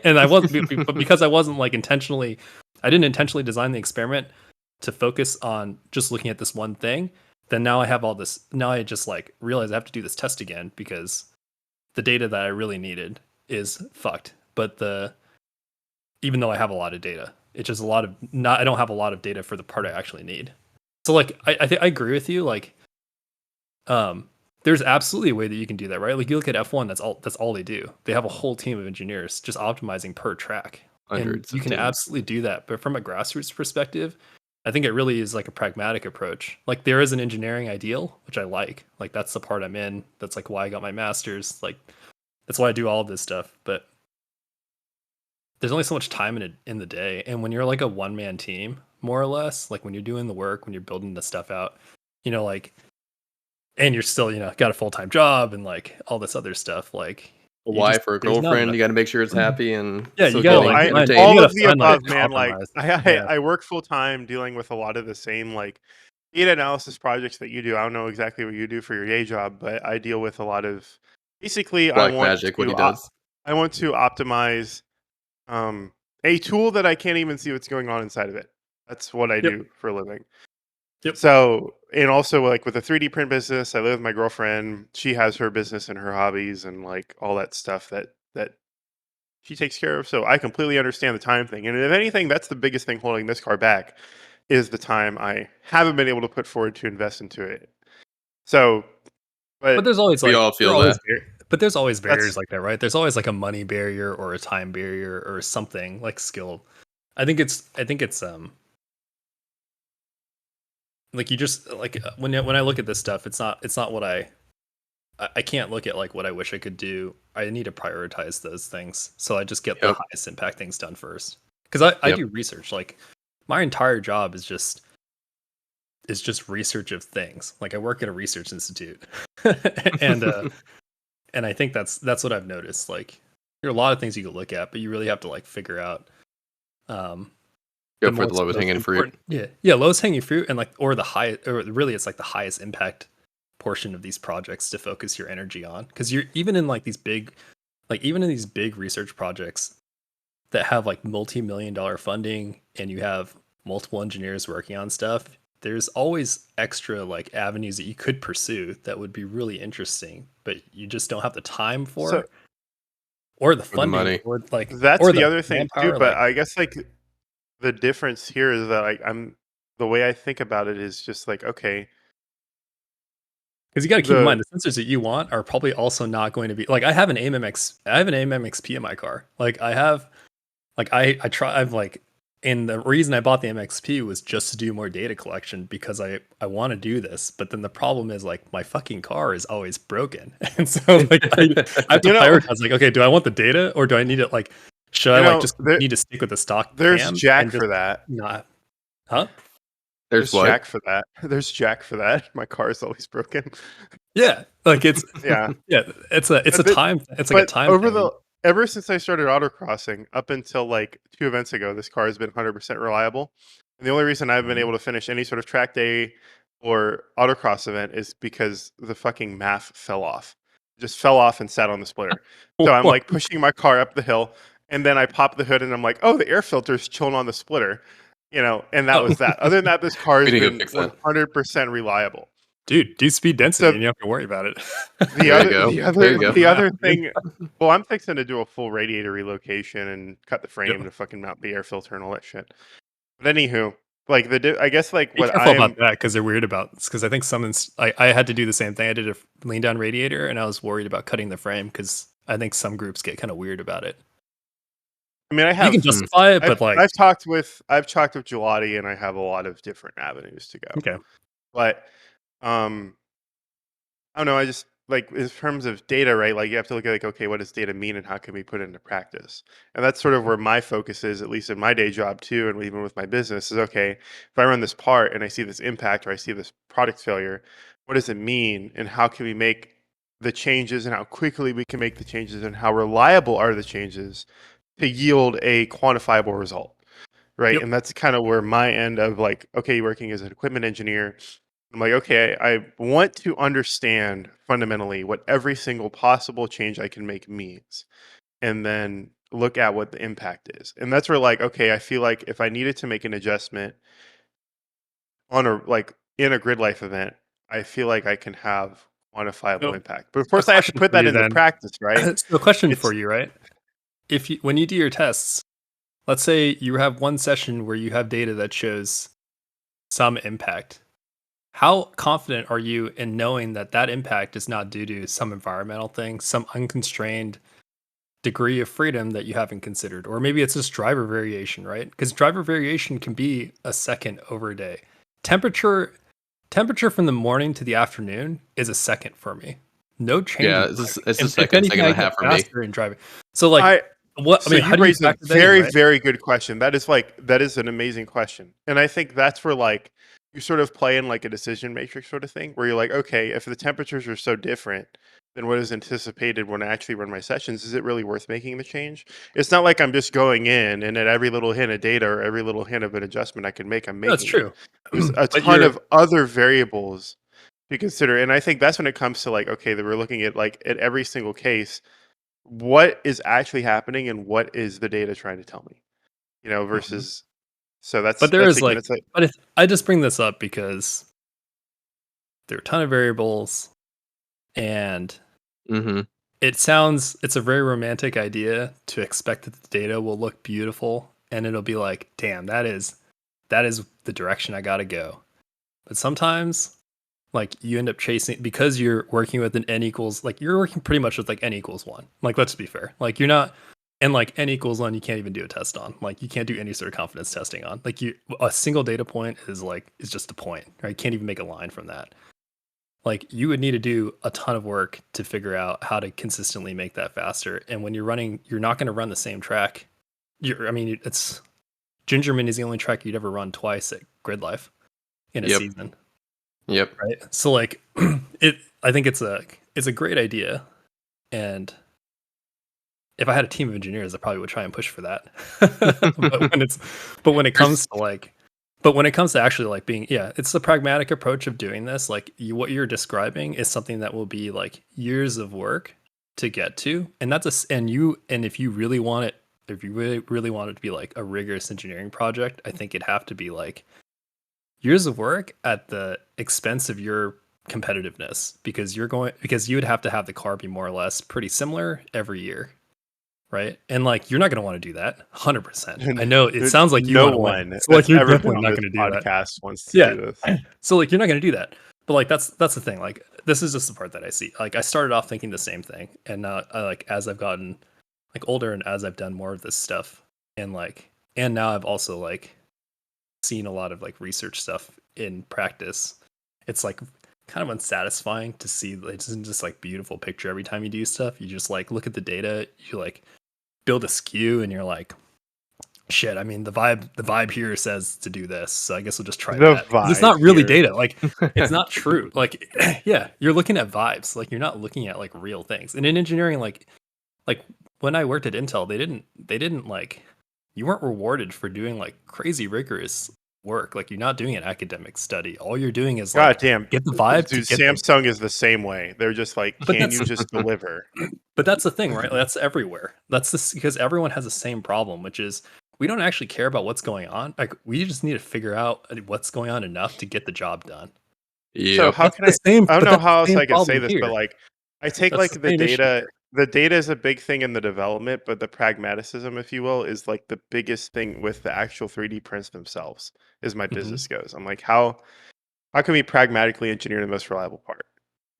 And I wasn't, because I wasn't like I didn't intentionally design the experiment to focus on just looking at this one thing. Then now I have all this, now I just like realize I have to do this test again because the data that I really needed is fucked. But even though I have a lot of data, it's just I don't have a lot of data for the part I actually need. So like, I think I agree with you. Like, there's absolutely a way that you can do that, right? Like you look at F1, that's all they do. They have a whole team of engineers just optimizing per track. And you can absolutely do that. But from a grassroots perspective, I think it really is like a pragmatic approach. Like there is an engineering ideal, which I like. Like that's the part I'm in. That's like why I got my master's. Like that's why I do all of this stuff. But there's only so much time in the day. And when you're like a one-man team, more or less, like when you're doing the work, when you're building the stuff out, like, and you're still, got a full-time job and like all this other stuff, like a wife or a girlfriend, you got to make sure it's happy and you got all of the above, man. Like I work full-time dealing with a lot of the same like data analysis projects that you do. I don't know exactly what you do for your day job, but I deal with a lot of basically what he does. I want to optimize a tool that I can't even see what's going on inside of it. That's what I do for a living. Yep. So, and also like with a 3D print business, I live with my girlfriend. She has her business and her hobbies and like all that stuff that she takes care of. So I completely understand the time thing. And if anything, that's the biggest thing holding this car back is the time I haven't been able to put forward to invest into it. So, but there's always we all feel that. But there's always barriers like that, right? There's always like a money barrier or a time barrier or something like skill. I think it's like you just like when I look at this stuff, it's not what I I can't look at like what I wish I could do. I need to prioritize those things. So I just get the Yep. highest impact things done first. Because I Yep. do research. Like my entire job is just research of things. Like I work at a research institute. and and I think that's what I've noticed. Like there are a lot of things you can look at, but you really have to like figure out Go for the lowest hanging fruit. Yeah, lowest hanging fruit, and like or the highest, or really it's like the highest impact portion of these projects to focus your energy on. Because you're even in like these big, like even in these big research projects that have like multi-million-dollar funding, and you have multiple engineers working on stuff. There's always extra like avenues that you could pursue that would be really interesting, but you just don't have the time for, or the funding, money. or like That's or the other thing too. manpower, But like, I guess like the difference here is that the way I think about it is just like, okay, because you got to keep in the mind the sensors that you want are probably also not going to be like I have an AMXP in my car. Like I have, like I've like, and the reason I bought the MXP was just to do more data collection because I want to do this. But then the problem is like my fucking car is always broken, and so like I have to prioritize. Like, okay, do I want the data or do I need it? Like, should I like just need to stick with the stock? There's cam jack and just for that. not, huh? There's what? jack for that. There's jack for that. My car is always broken. Yeah, like it's Yeah. yeah. It's a time. It's like a time over thing. ever since I started autocrossing up until like 2 events ago, this car has been 100% reliable. And the only reason I've been able to finish any sort of track day or autocross event is because the fucking MAF fell off. It just fell off and sat on the splitter. So I'm like pushing my car up the hill, and then I pop the hood and I'm like, oh, the air filter's chilling on the splitter. And that was that. Other than that, this car has been 100% reliable. Dude, do speed density and you have to worry about it. The other thing, well, I'm fixing to do a full radiator relocation and cut the frame to fucking mount the air filter and all that shit. But anywho, like I guess like be what careful about that because they're weird about this. Because I think I had to do the same thing. I did a lean down radiator and I was worried about cutting the frame because I think some groups get kind of weird about it. I mean, you can justify it, but like I've talked with Gelati, and I have a lot of different avenues to go. Okay, but I don't know. I just like in terms of data, right? Like you have to look at like, okay, what does data mean, and how can we put it into practice? And that's sort of where my focus is, at least in my day job too, and even with my business. Is okay, if I run this part and I see this impact or I see this product failure, what does it mean, and how can we make the changes, and how quickly we can make the changes, and how reliable are the changes to yield a quantifiable result, right? Yep. And that's kind of where my end of like, okay, working as an equipment engineer, I'm like, okay, I want to understand fundamentally what every single possible change I can make means, and then look at what the impact is. And that's where like, okay, I feel like if I needed to make an adjustment on in a Gridlife event, I feel like I can have quantifiable impact. But of course I have to put that into practice, right? So a question for you, right? When you do your tests, let's say you have one session where you have data that shows some impact. How confident are you in knowing that impact is not due to some environmental thing, some unconstrained degree of freedom that you haven't considered? Or maybe it's just driver variation, right? Because driver variation can be a second over a day. Temperature from the morning to the afternoon is a second for me. No change. Yeah, it's a second and a half for me. In driving. So like, you raise a very good question. That is an amazing question. And I think that's where like you sort of play in like a decision matrix sort of thing where you're like, okay, if the temperatures are so different than what is anticipated when I actually run my sessions, is it really worth making the change? It's not like I'm just going in and at every little hint of data or every little hint of an adjustment I can make, I'm making. That's true. There's a ton of other variables to consider. And I think that's when it comes to like, okay, that we're looking at like at every single case, what is actually happening and what is the data trying to tell me, versus. So that's, but there is like, but I just bring this up because there are a ton of variables and it's a very romantic idea to expect that the data will look beautiful and it'll be like, damn, that is the direction I got to go. But sometimes like you end up chasing because you're working with an n equals, like you're working pretty much with like n equals 1. Like, let's be fair. Like you're not, and like n equals 1, you can't even do a test on. Like you can't do any sort of confidence testing on. Like a single data point is just a point, right? You can't even make a line from that. like you would need to do a ton of work to figure out how to consistently make that faster. And when you're running, you're not going to run the same track. It's Gingerman is the only track you'd ever run twice at Gridlife in a season. Yep. Right. So like I think it's a great idea. And if I had a team of engineers, I probably would try and push for that. but when it comes to actually like being, it's the pragmatic approach of doing this. Like what you're describing is something that will be like years of work to get to. And if you really want it, if you really want it to be like a rigorous engineering project, I think it'd have to be like years of work at the expense of your competitiveness, because you would have to have the car be more or less pretty similar every year. Right. And like, you're not going to want to do that 100%. I know it sounds like you want to win. So like, you're definitely not going to do that. Podcast wants to do this. So like, you're not going to do that. But like, that's the thing. Like, this is just the part that I see. Like, I started off thinking the same thing. And now as I've gotten like older and as I've done more of this stuff and now I've also like seen a lot of like research stuff in practice. It's like kind of unsatisfying to see. It isn't just like beautiful picture every time you do stuff. You just like look at the data, you like build a skew and you're like, shit, I mean the vibe here says to do this, so I guess we'll just try that. It's not really data. Like it's not true. Like you're looking at vibes. Like you're not looking at like real things. And in engineering, like when I worked at Intel, they didn't like, you weren't rewarded for doing like crazy rigorous work. Like you're not doing an academic study. All you're doing is like, goddamn, get the vibe. Dude, Samsung is the same way. They're just like, can you just deliver? But that's the thing, right? That's everywhere. That's because everyone has the same problem, which is we don't actually care about what's going on. Like we just need to figure out what's going on enough to get the job done. Yeah. So how can I don't know how else I can say this, but like I take like the data. The data is a big thing in the development, but the pragmaticism, if you will, is like the biggest thing with the actual 3D prints themselves, as my business goes. I'm like, how can we pragmatically engineer the most reliable part,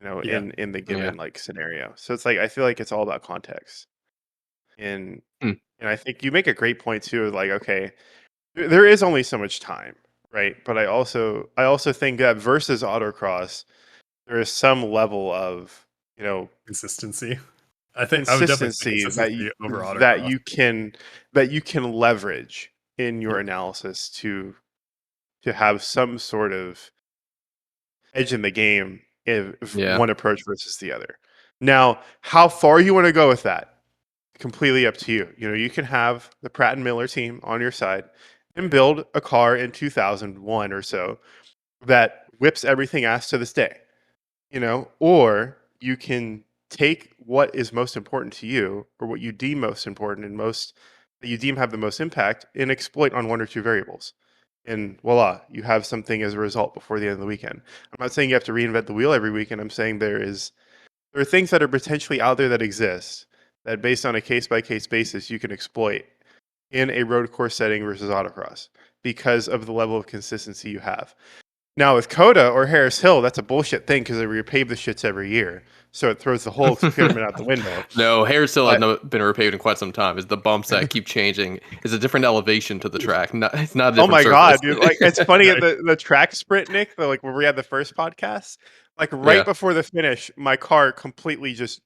in the given like scenario? So it's like, I feel like it's all about context. And I think you make a great point too, of like, okay, there is only so much time, right? But I also think that versus autocross, there is some level of, consistency. Consistency that you can leverage in your analysis to have some sort of edge in the game if one approach versus the other. Now, how far you want to go with that, completely up to you. You can have the Pratt and Miller team on your side and build a car in 2001 or so that whips everything ass to this day. Or you can take what is most important to you, or what you deem most important and that you deem have the most impact, and exploit on one or two variables. And voila, you have something as a result before the end of the weekend. I'm not saying you have to reinvent the wheel every weekend. I'm saying there are things that are potentially out there that exist that, based on a case-by-case basis, you can exploit in a road course setting versus autocross because of the level of consistency you have. Now with Coda or Harris Hill, that's a bullshit thing because they repave the shits every year, so it throws the whole experiment out the window. No, Harris Hill has not been repaved in quite some time. It's the bumps that keep changing. It's a different elevation to the track. It's not a different surface. God, dude! Like it's funny at the track sprint, Nick. Like when we had the first podcast, like before the finish, my car completely just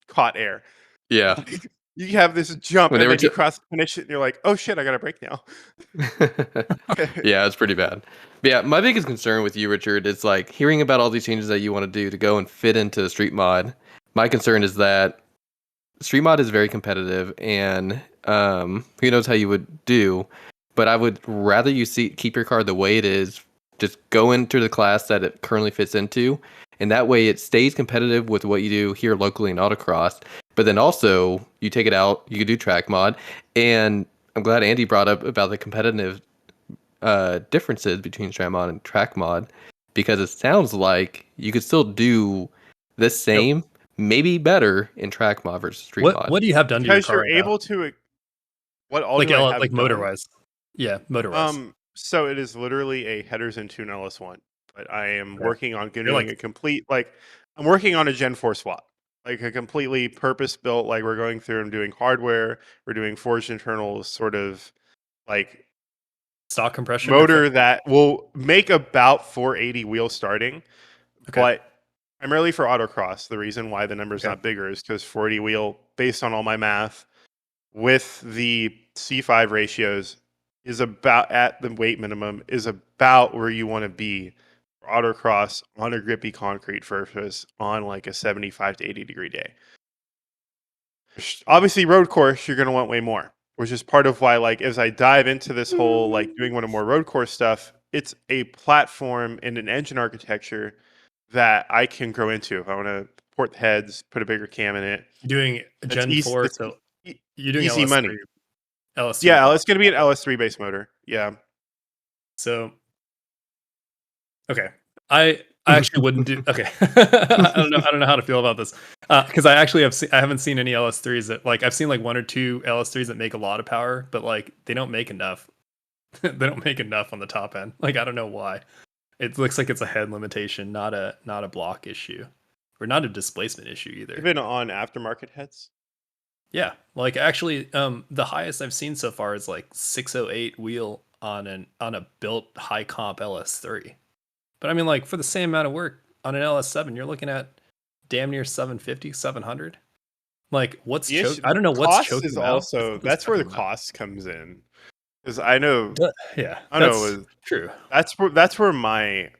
caught air. Yeah. You have this jump and then you cross the finish and you're like, oh shit, I gotta brake now. Yeah, it's pretty bad. But yeah, my biggest concern with you, Richard, is like hearing about all these changes that you want to do to go and fit into Street-Mod. My concern is that Street-Mod is very competitive, and who knows how you would do, but I would rather you keep your car the way it is, just go into the class that it currently fits into, and that way it stays competitive with what you do here locally in autocross. But then also you take it out, you can do track mod, and I'm glad Andy brought up about the competitive differences between track mod and track mod, because it sounds like you could still do the same, maybe better in track mod versus street mod. What do you have done to your car? Because you're able to. What all like motor wise? Yeah, motor wise. So it is literally a headers and tune LS1, but I am working on getting a complete I'm working on a Gen 4 swap. Like a completely purpose-built, like we're going through and doing hardware, we're doing forged internals, sort of like stock compression motor that will make about 480 wheel starting, but primarily for autocross. The reason why the number's not bigger is because 480 wheel, based on all my math, with the C5 ratios, is about at the weight minimum, is about where you want to be for autocross on a grippy concrete surface on like a 75 to 80 degree day. Obviously, road course, you're going to want way more, which is part of why, like, as I dive into this whole, like, doing one of more road course stuff, it's a platform and an engine architecture that I can grow into. If I want to port the heads, put a bigger cam in it. Doing Gen 4, so you're doing easy LS3. money. LS3. Yeah, it's going to be an LS3 base motor. Yeah. So, okay. I actually wouldn't do. Okay, I don't know how to feel about this because I actually I haven't seen any LS3s that, like, I've seen like 1 or 2 LS3s that make a lot of power, but like they don't make enough. They don't make enough on the top end. Like, I don't know why. It looks like it's a head limitation, not a block issue, or not a displacement issue either. Even on aftermarket heads. Yeah, like actually, the highest I've seen so far is like 608 wheel on a built high comp LS3. But I mean, like, for the same amount of work on an LS7, you're looking at damn near 750, 700. Like, what's I don't know what's choking is also that's where the cost comes in, because I know, I know, true. That's where my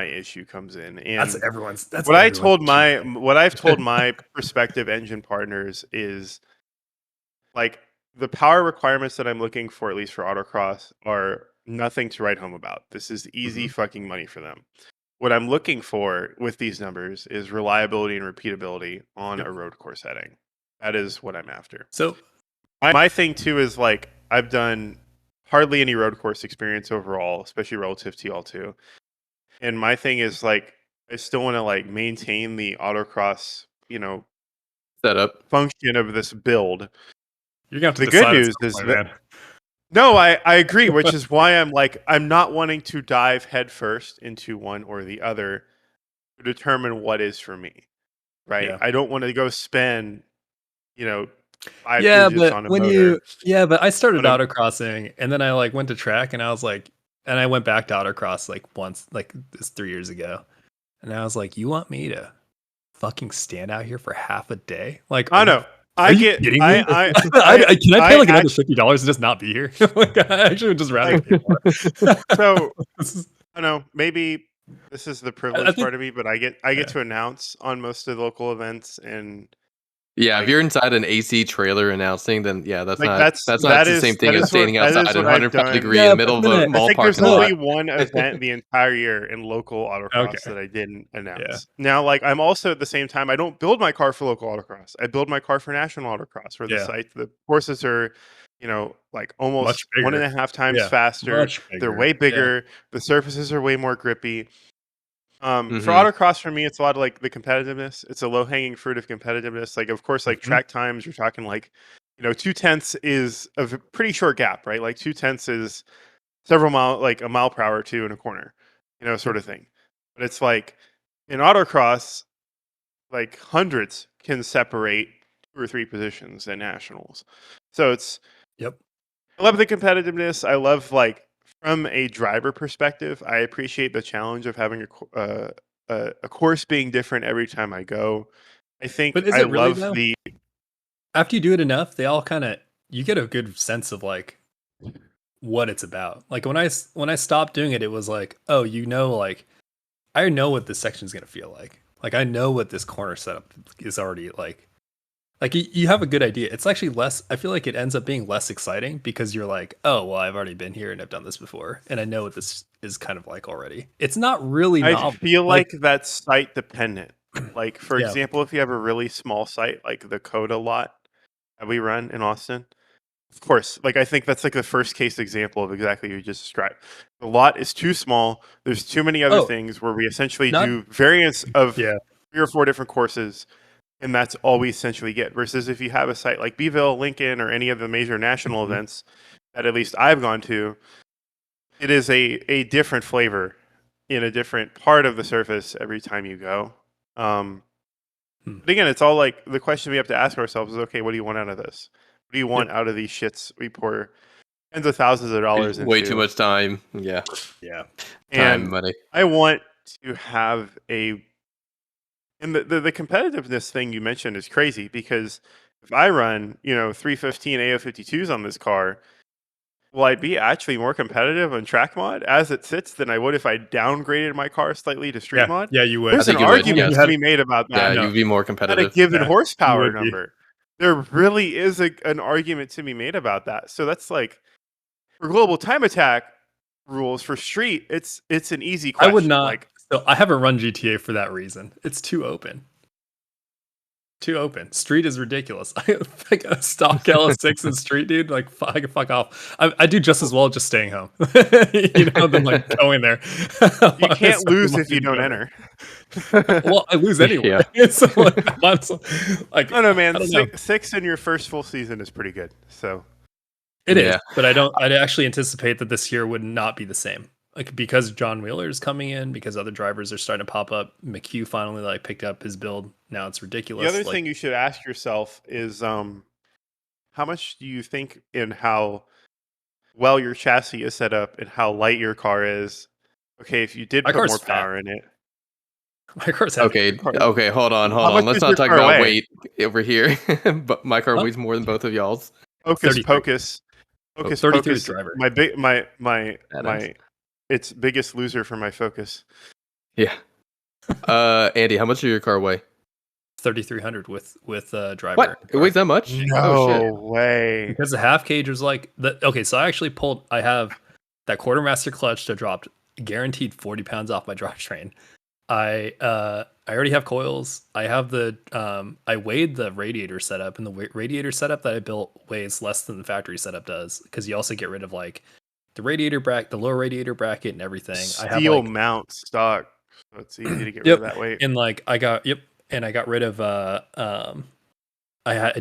issue comes in, and that's everyone's. That's what I told my what I've told my prospective engine partners is, like, the power requirements that I'm looking for, at least for autocross, are nothing to write home about. This is easy fucking money for them. What I'm looking for with these numbers is reliability and repeatability on a road course setting. That is what I'm after. So my thing too is, like, I've done hardly any road course experience overall, especially relative to y'all too. And my thing is, like, I still want to, like, maintain the autocross, setup function of this build. You're gonna have to the good news is that no, I agree, which is why I'm not wanting to dive headfirst into one or the other to determine what is for me, right? Yeah. I don't want to go spend, 5 yeah, digits but on a when motor. but I started autocrossing, and then I like went to track, and I was like, and I went back to autocross like once, like this 3 years ago, and I was like, you want me to fucking stand out here for half a day? Like, I know. Are you kidding me? Can I pay like another $50 to just not be here? Like, I actually would just rather pay more. So I don't know. Maybe this is the privileged part of me, but I get to announce on most of the local events, and if you're inside an AC trailer announcing, then that's like, not the same thing as standing outside at 105 degree in the middle of a mall parking lot. There's only one event the entire year in local autocross that I didn't announce. Yeah. Now, like, I'm also at the same time, I don't build my car for local autocross. I build my car for national autocross, where the courses are, like almost 1.5 times faster. They're way bigger. Yeah. The surfaces are way more grippy. For autocross, for me, it's a lot of, like, the competitiveness. It's a low-hanging fruit of competitiveness. Like, of course, like, track times, you're talking like, 0.2 is a pretty short gap, right? Like, 0.2 is several like a mile per hour to in a corner, sort of thing. But it's like, in autocross, like, hundreds can separate 2 or 3 positions at nationals. So it's I love the competitiveness. I love, like, from a driver perspective, I appreciate the challenge of having a course being different every time I go. I think I love the. After you do it enough, they all you get a good sense of, like, what it's about. Like, when I stopped doing it, it was like, oh, like, I know what this section is gonna feel like. Like, I know what this corner setup is already like. Like, you have a good idea. It's actually less. I feel like it ends up being less exciting because you're like, oh, well, I've already been here and I've done this before, and I know what this is kind of like already. It's not really novel. I feel like that's site dependent. Like, for example, if you have a really small site like the Coda lot that we run in Austin, of course, like, I think that's like the first case example of exactly what you just described. The lot is too small. There's too many other things where we essentially do variants of 3 or 4 different courses. And that's all we essentially get. Versus if you have a site like Beeville, Lincoln, or any of the major national events that at least I've gone to, it is a different flavor in a different part of the surface every time you go. But again, it's all like, the question we have to ask ourselves is, okay, what do you want out of this? What do you want out of these shits we pour tens of thousands of dollars into? Way too much time. Yeah. Time, and money. I want to have a And the competitiveness thing you mentioned is crazy because if I run, 315 AO52s on this car, will I be actually more competitive on track mod as it sits than I would if I downgraded my car slightly to street mod? Yeah, you would. There's an think you would, argument yes. to be made about Yeah, that you'd be more at a competitive. given Yeah, you horsepower would be. number. There really is an argument to be made about that. So that's like for global time attack rules for street, it's an easy question. I would not. Like, So I haven't run GTA for that reason. It's too open. Too open. Street is ridiculous. I like a stock LS6 in Street, dude. Like, I can fuck off. I do just as well just staying home, than like going there. you can't lose if you don't enter. Well, I lose anyway. Yeah. So, like, I don't know, man. I don't know. Six in your first full season is pretty good. So It is, Yeah. but I'd actually anticipate that this year would not be the same. Like, because John Wheeler is coming in, because other drivers are starting to pop up. McHugh finally like picked up his build. Now it's ridiculous. the other thing you should ask yourself is, how much do you think in how well your chassis is set up and how light your car is? Okay, if you did My put car's more fat. power in it. My car's heavy. Okay, hold on. How much Let's does not your talk car about weigh? weight over here. But my car Huh? weighs more than both of y'all's. Focus, 33. focus, 33 focus. driver. My Badass. it's biggest loser for my Focus. Yeah. Andy, how much does your car weigh? 3,300 with driver. What? It weighs that much? Oh shit. No way. Because the half cage was like okay, so I actually I have that quartermaster clutch that dropped guaranteed 40 pounds off my drivetrain. I already have coils. I have I weighed the radiator setup, and the radiator setup that I built weighs less than the factory setup does, because you also get rid of like the radiator bracket, the lower radiator bracket, and everything. I have Steel like, mount stock, so it's easy to get rid Yep. of that weight. and like I got rid of I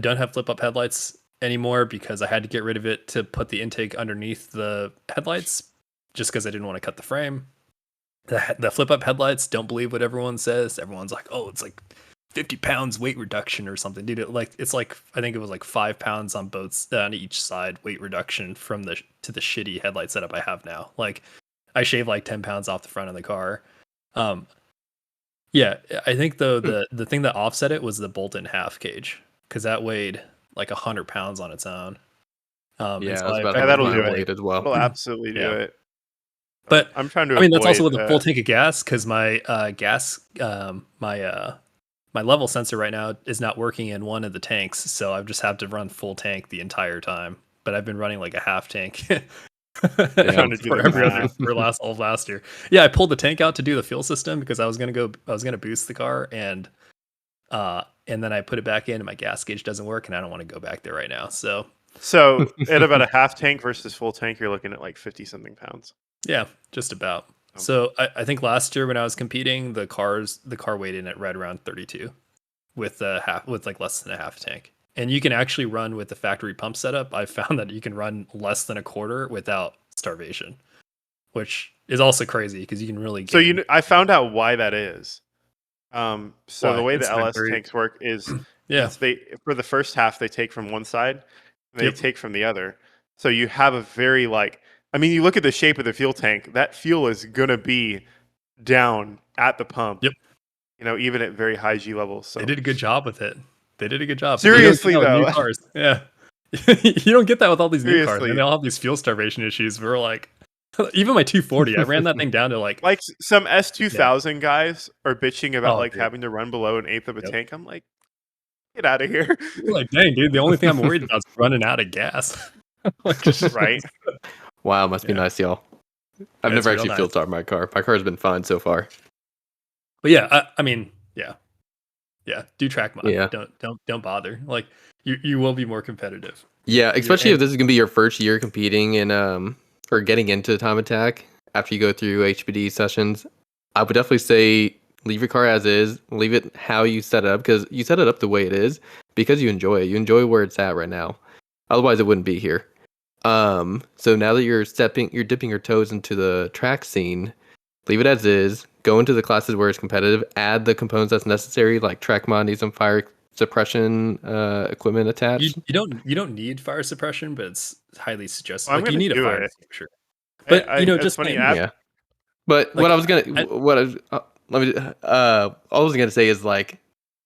don't have flip up headlights anymore because I had to get rid of it to put the intake underneath the headlights, just because I didn't want to cut the frame. The flip up headlights, don't believe what everyone says. Everyone's like, oh, it's like 50 pounds weight reduction or something, dude. It's like I think it was like 5 pounds on each side weight reduction from the shitty headlight setup I have now. Like, I shave like 10 pounds off the front of the car. Yeah, I think though the thing that offset it was the bolt-in half cage, because that weighed like 100 pounds on its own. Yeah, so that'll do it as well. It'll absolutely do it. But I'm trying to. I mean, that's also avoid, with a full tank of gas, because my my level sensor right now is not working in one of the tanks, so I've just had to run full tank the entire time. But I've been running like a half tank trying to do for the every other math. for all of last year. Yeah, I pulled the tank out to do the fuel system because I was gonna boost the car, and then I put it back in, and my gas gauge doesn't work, and I don't want to go back there right now. So at about a half tank versus full tank, you're looking at like 50 something pounds. yeah, just about. Oh. So I think last year when I was competing, the car weighed in at right around 32 with like less than a half tank. And you can actually run with the factory pump setup. I've found that you can run less than a quarter without starvation, which is also crazy because you can really get. So I found out why that is. So Why? the way the It's LS very- tanks work is Yeah. they for the first half they take from one side and they Yep. take from the other. So you have a very you look at the shape of the fuel tank, that fuel is gonna be down at the pump. Yep. Even at very high G levels. So They did a good job with it. They did a good job. Seriously, You don't get that with though. new cars. Yeah. You don't get that with all these new cars. Seriously. And they all have these fuel starvation issues. We're like, even my 240, I ran that thing down to like some S2000 guys are bitching about Oh, dude. having to run below an eighth of a Yep. tank. I'm like, get out of here. you're like, dang, dude, the only thing I'm worried about is running out of gas. Like, just Right. Wow, must be Yeah. nice, y'all. I've Yeah, never it's real actually nice. fuel started my car. My car has been fine so far. But yeah, I mean, yeah, do track mod. Yeah. Don't bother. Like, you will be more competitive. Yeah, especially if and- this is gonna be your first year competing in or getting into time attack after you go through HPD sessions. I would definitely say leave your car as is, leave it how you set it up, because you set it up the way it is because you enjoy it. You enjoy where it's at right now. Otherwise it wouldn't be here. So now that you're dipping your toes into the track scene, leave it as is, go into the classes where it's competitive, add the components that's necessary, like track mod needs some fire suppression equipment attached. You don't need fire suppression, but it's highly suggested. Well, I'm like, you gonna need a do fire it. extinguisher. But it's just funny. think- Yeah. But Like, what I was gonna, what I was, let me. All I was gonna say is like,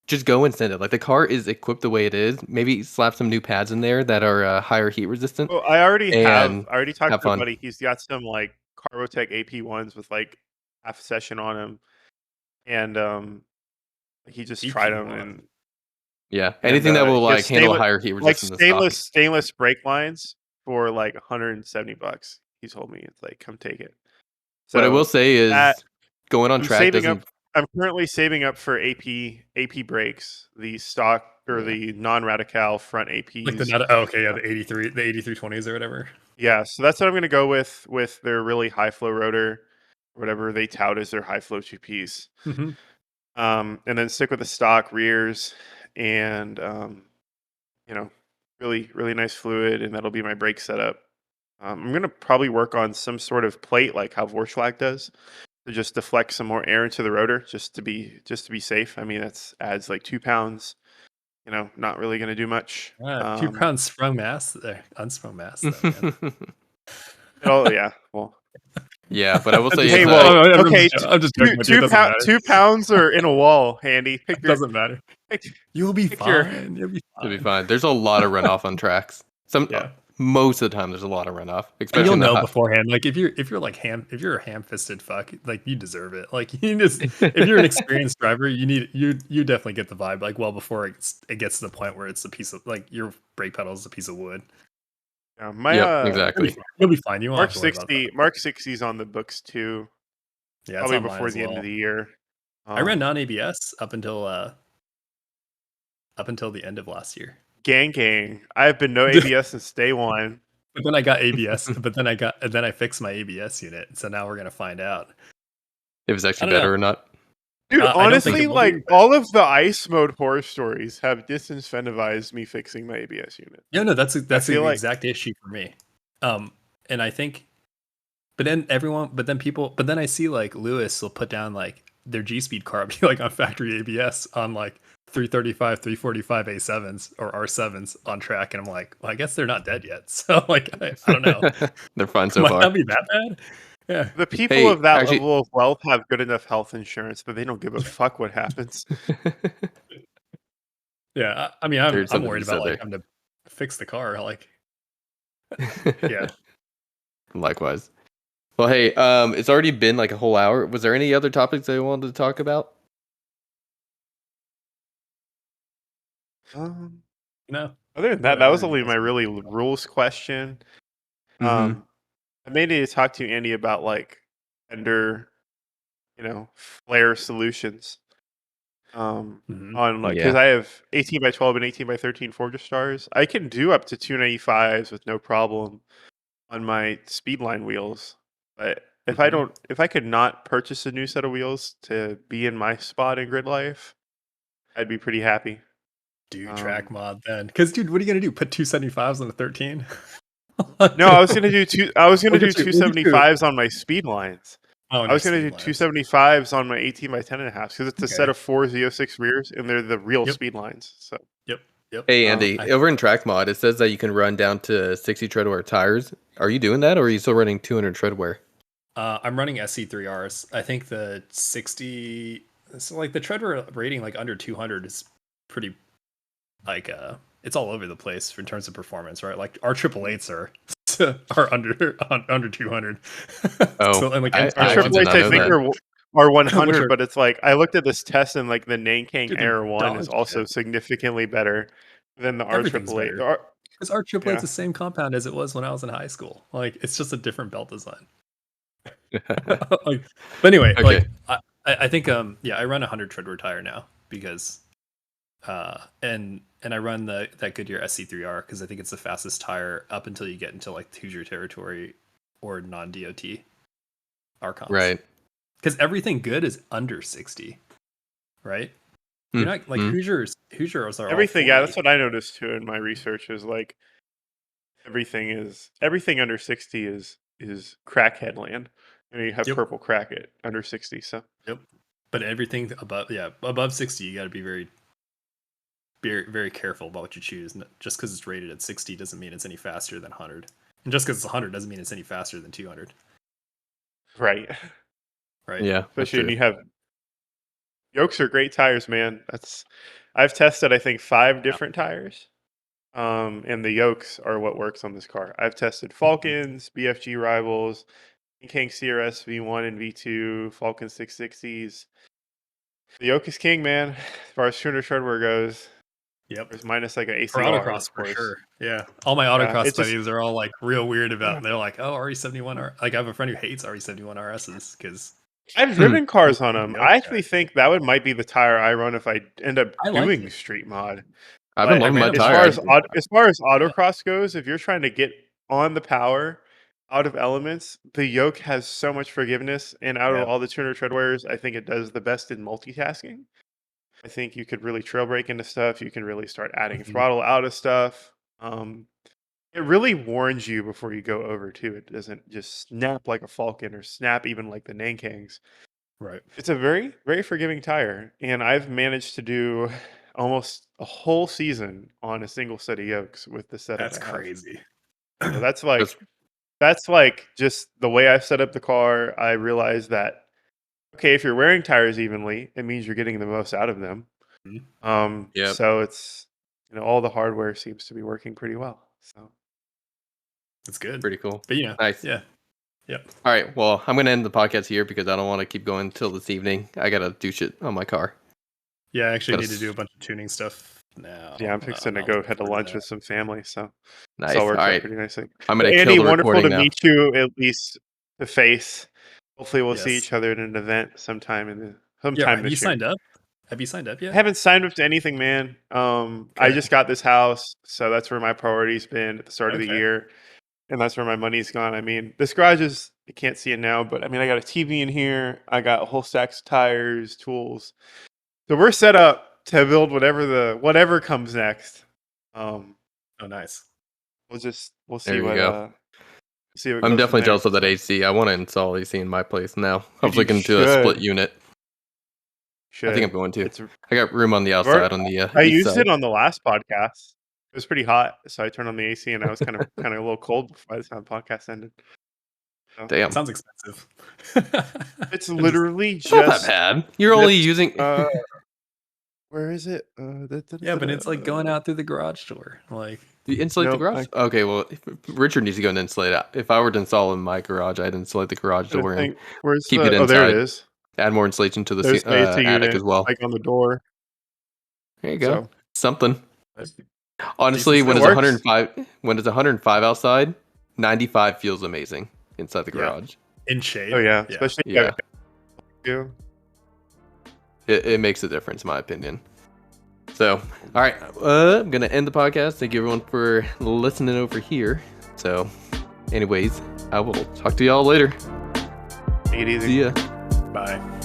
just go and send it. Like the car is equipped the way it is. Maybe slap some new pads in there that are higher heat resistant, Well, I already and talked have to a fun. buddy. He's got some like Carbotech AP1s with like half a session on them, and he just tried them, EP1. Yeah, and anything that will he has like handle higher heat resistance than stock. stainless brake lines for like $170. He told me it's like come take it. What I will So say that is, going on I'm track saving up. doesn't. I'm currently saving up for AP brakes, the stock or Yeah. the non-radical front Like the APs. not okay, yeah, the 8320s or whatever. Yeah, so that's what I'm going to go with their really high flow rotor, whatever they tout as their high flow two piece. Mm-hmm. And then stick with the stock rears and you know, really nice fluid, and that'll be my brake setup. I'm going to probably work on some sort of plate like how Vorschlag does to just deflect some more air into the rotor just to be safe. I mean, that's adds like 2 pounds. Not really going to do much. 2 pounds sprung mass there, unsprung mass though, man. Yeah, well, Yeah, but I will say hey, is well, okay, I'm just joking with you. It doesn't matter. 2 pounds are in a wall, Handy. It doesn't matter. Pick, You'll be pick your- fine. You'll be it'll fine. be fine. There's a lot of runoff on tracks. Yeah. Most of the time there's a lot of runoff, And especially you'll in the know hot. beforehand. Like if you're like if you're a ham-fisted fuck, like you deserve it. Like you just if you're an experienced driver, you definitely get the vibe like well before it gets to the point where it's a piece of like your brake pedal is a piece of wood. Yeah, my Yep, exactly. You'll be fine. You won't Mark have to worry about 60, that. Mark 60's on the books too. Yeah, Probably it's on mine before as the end well. of the year. I ran non-ABS up until the end of last year. Gang. I've been no ABS since day one. But then I got ABS. But then I fixed my ABS unit. So now we're gonna find out If it's actually I don't better know. or not. Dude, I don't think honestly, it will like be, but- all of the ice mode horror stories have disincentivized me fixing my ABS unit. Yeah, no, that's the feel like- exact issue for me. And I think, but then I see like Lewis will put down like their G-Speed car be like on factory ABS on like 335, 345 A7s or R7s on track, and I'm like, well, I guess they're not dead yet. So like, I don't know. They're fine so Might far. not be that bad. Yeah. The people Hey, of that actually- level of wealth have good enough health insurance, but they don't give a fuck what happens. Yeah. I mean, I'm There's something worried to be said about like there. having to fix the car. Like, yeah. Likewise. Well, hey, it's already been like a whole hour. Was there any other topics that you wanted to talk about? No. Other than that, that was only my really rules question. Mhm. I may need to talk to Andy about like vendor, flare solutions. Mhm. On like because I have 18 by 12 and 18 by 13 Forger stars. I can do up to 295s with no problem on my Speedline wheels. But if I could not purchase a new set of wheels to be in my spot in Gridlife, I'd be pretty happy. Do track mod then, because dude, what are you gonna do? Put 275s on a 13? No, I was gonna do 275s two. on my Speedlines. Oh, I was going to do 275s on my 18 by 10.5 because it's a set of 4 Z06 rears and they're the real speed lines. So Yep. Hey Andy, over in track mod, it says that you can run down to 60 tread wear tires. Are you doing that, or are you still running 200 tread wear? I'm running SC3Rs. I think the 60, so like the tread wear rating like under 200 is pretty like it's all over the place in terms of performance, right? Like our 888s are under 200. Oh, so, and like our 888s I think are 100, but it's like I looked at this test and like the Nankang Air 1 is also significantly better than the R888. Because our 888's the same compound as it was when I was in high school. Like it's just a different belt design. But anyway, okay. like I think I run 100 treadwear tire now because and I run that Goodyear SC3R because I think it's the fastest tire up until you get into like Hoosier territory or non-DOT RCOMs. Right. Because everything good is under 60, right? You're not like Hoosiers are everything. Yeah, that's what I noticed too in my research. Is like everything under 60 is crackhead land. You have purple crack it under 60. So but everything above 60, you got to be very, very careful about what you choose. Just because it's rated at 60 doesn't mean it's any faster than 100, and just because it's 100 doesn't mean it's any faster than 200. Right. Right. Yeah. Especially when you have Yokes are great tires, man. I've tested I think 5 different tires. And the yokes are what works on this car. I've tested Falcons, BFG Rivals, King CRS V1 and V2, Falcon 660s. The yoke is king, man. As far as tuner hardware goes. Yep. There's minus like an ACR, For autocross, of for course. sure. Yeah. All my autocross it's just- buddies are all like real weird about. They're like, oh, RE71R. Like I have a friend who hates RE71 RSs because I've driven cars on Yoke them. guy. I actually think that might be the tire I run if I end up I like doing it. street mod. I've been But loving my ran as tire. far as autocross goes, if you're trying to get on the power out of elements, the yoke has so much forgiveness, and out Yeah. of all the tuner treadwears, I think it does the best in multitasking. I think you could really trail brake into stuff. You can really start adding throttle out of stuff. It really warns you before you go over too. It doesn't just snap like a Falcon or snap even like the Nankangs. Right. It's a very, very forgiving tire, and I've managed to do almost a whole season on a single set of yokes with the setup. That's I have. crazy. So that's like just the way I've set up the car. I realized that okay, if you're wearing tires evenly, it means you're getting the most out of them. Yep. So it's all the hardware seems to be working pretty well. So That's good. Pretty cool. But Nice. Yeah. Yep. All right. Well, I'm gonna end the podcast here because I don't want to keep going till this evening. I gotta do shit on my car. Yeah, I actually Gotta need to do a bunch of tuning stuff now. yeah, I'm fixing to go head to lunch with some family. So Nice. it's all All worked out right. pretty nicely. I'm gonna Andy, kill the wonderful recording to now. meet you at least to face. Hopefully, we'll see Yes. each other at an event sometime Yeah, this have you year. signed up? Have you signed up yet? I haven't signed up to anything, man. I just got this house, so that's where my priority's been at the start of the Okay. year, and that's where my money's gone. I mean, this garage is, you can't see it now, but I mean, I got a TV in here. I got a whole stacks of tires, tools. So we're set up to build whatever comes next. Oh, nice. We'll see There you what go. see what I'm goes definitely from jealous of there. that AC. I want to install AC in my place now. I was you looking to a split should. unit. I think I'm going to. It's I got room on the outside on the I east used side. it on the last podcast. It was pretty hot, so I turned on the AC, and I was kind of a little cold by the time the podcast ended. So, Damn. Sounds expensive. it's literally It's not that just bad. You're only using. where is it? Yeah, but it's like going out through the garage door. Like You insulate Nope, the garage? Okay, well, Richard needs to go and insulate it. If I were to install in my garage, I'd insulate the garage door and where's keep it Oh, there it inside. is. Add more insulation to the There's the AC attic unit, as well. like on the door. There you go. So, Something. Honestly, when It it's works. 105 outside, 95 feels amazing inside the garage. in shade. oh yeah, especially Yeah. yeah. It makes a difference, in my opinion. So, all right, I'm gonna end the podcast. Thank you everyone for listening over here. So, anyways, I will talk to y'all later. Take it easy. See ya. Bye.